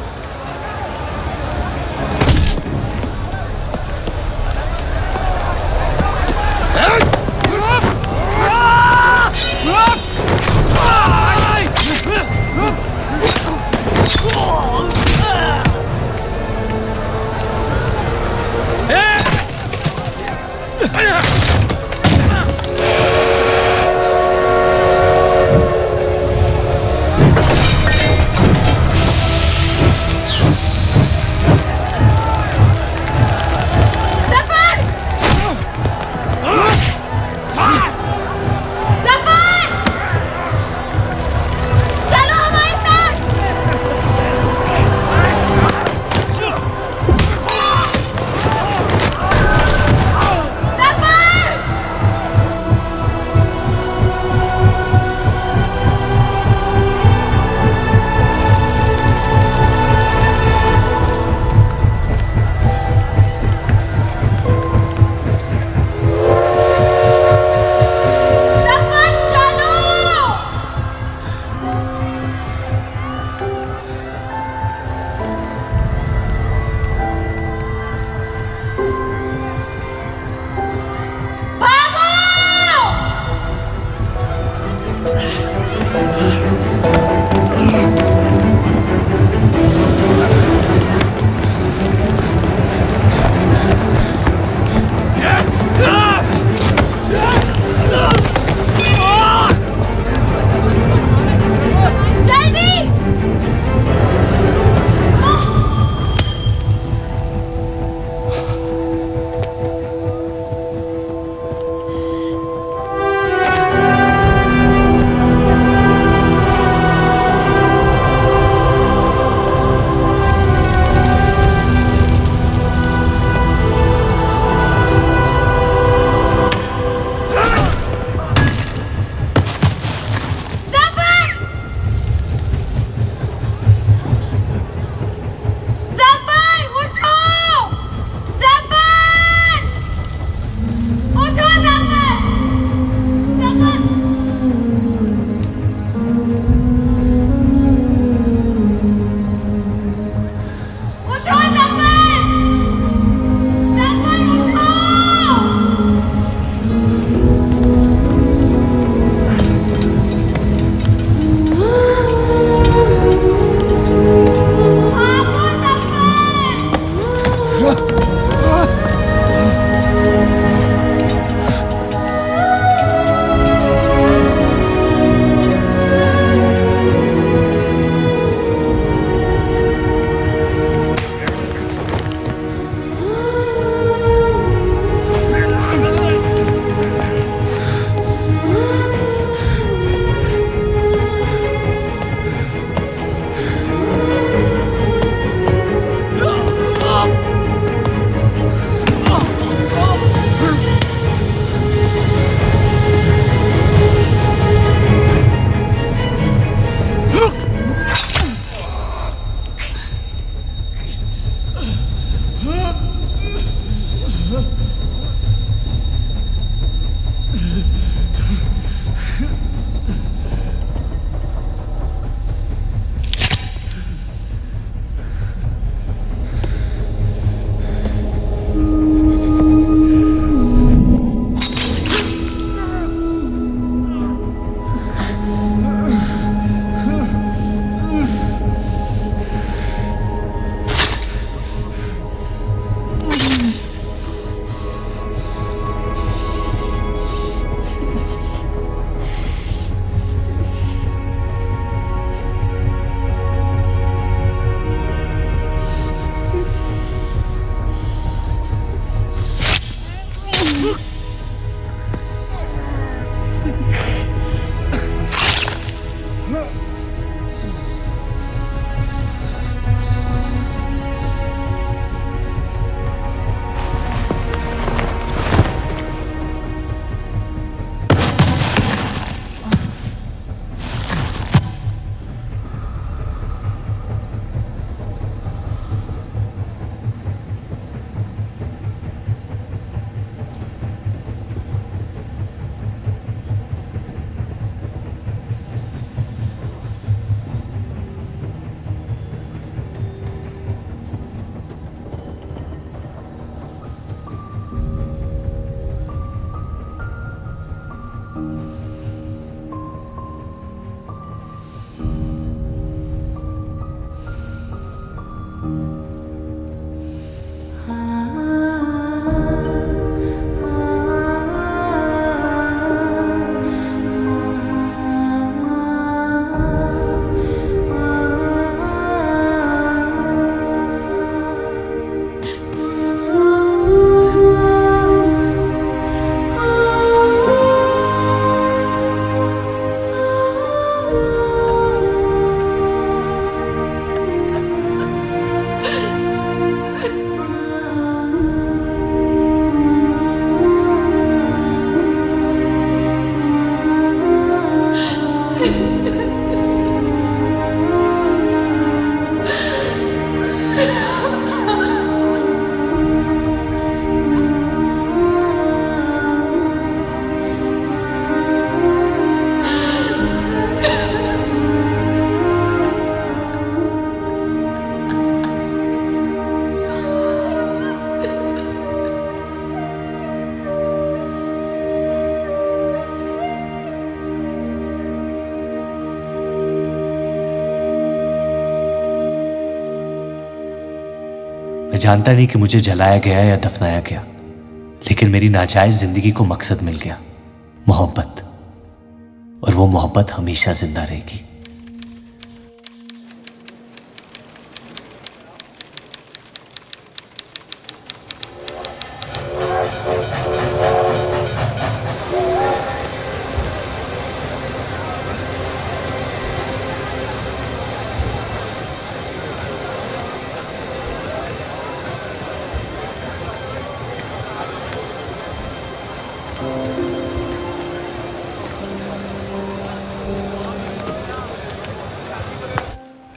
[SPEAKER 9] मैं जानता नहीं कि मुझे जलाया गया या दफनाया गया, लेकिन मेरी नाजायज जिंदगी को मकसद मिल गया, मोहब्बत। और वो मोहब्बत हमेशा जिंदा रहेगी।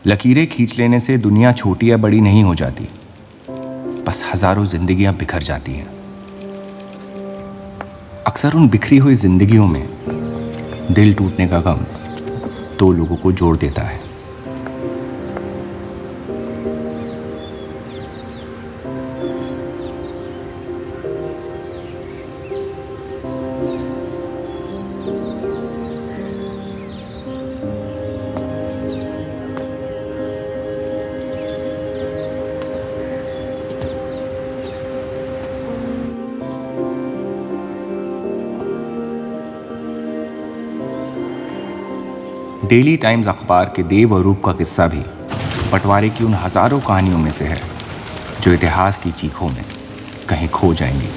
[SPEAKER 7] लकीरें खींच लेने से दुनिया छोटी या बड़ी नहीं हो जाती, बस हजारों जिंदगियां बिखर जाती हैं। अक्सर उन बिखरी हुई जिंदगियों में दिल टूटने का गम दो लोगों को जोड़ देता है। डेली टाइम्स अखबार के देव और रूप का किस्सा भी बंटवारे की उन हजारों कहानियों में से है जो इतिहास की चीखों में कहीं खो जाएंगी।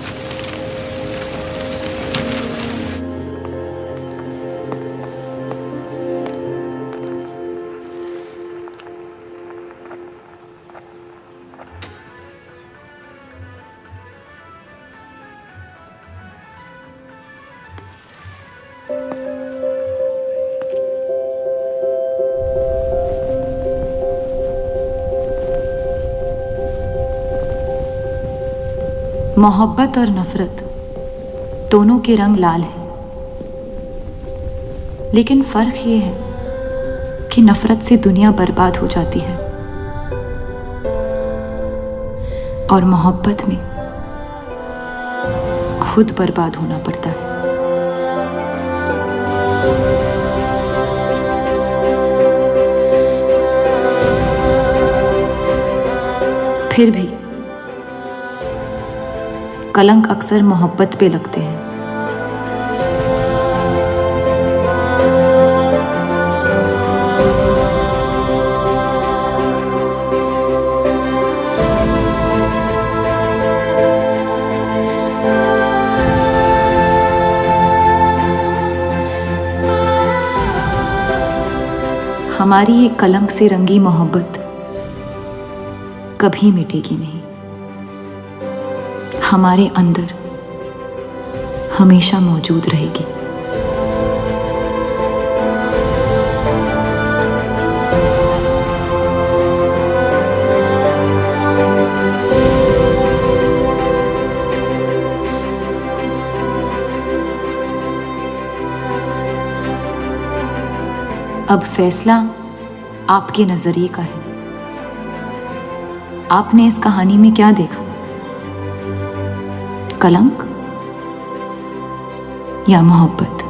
[SPEAKER 16] मोहब्बत और नफरत दोनों के रंग लाल हैं, लेकिन फर्क ये है कि नफरत से दुनिया बर्बाद हो जाती है और मोहब्बत में खुद बर्बाद होना पड़ता है। फिर भी कलंक अक्सर मोहब्बत पे लगते हैं। हमारी ये कलंक से रंगी मोहब्बत कभी मिटेगी नहीं, हमारे अंदर हमेशा मौजूद रहेगी। अब फैसला आपके नजरिए का है। आपने इस कहानी में क्या देखा? कलंक या मोहब्बत?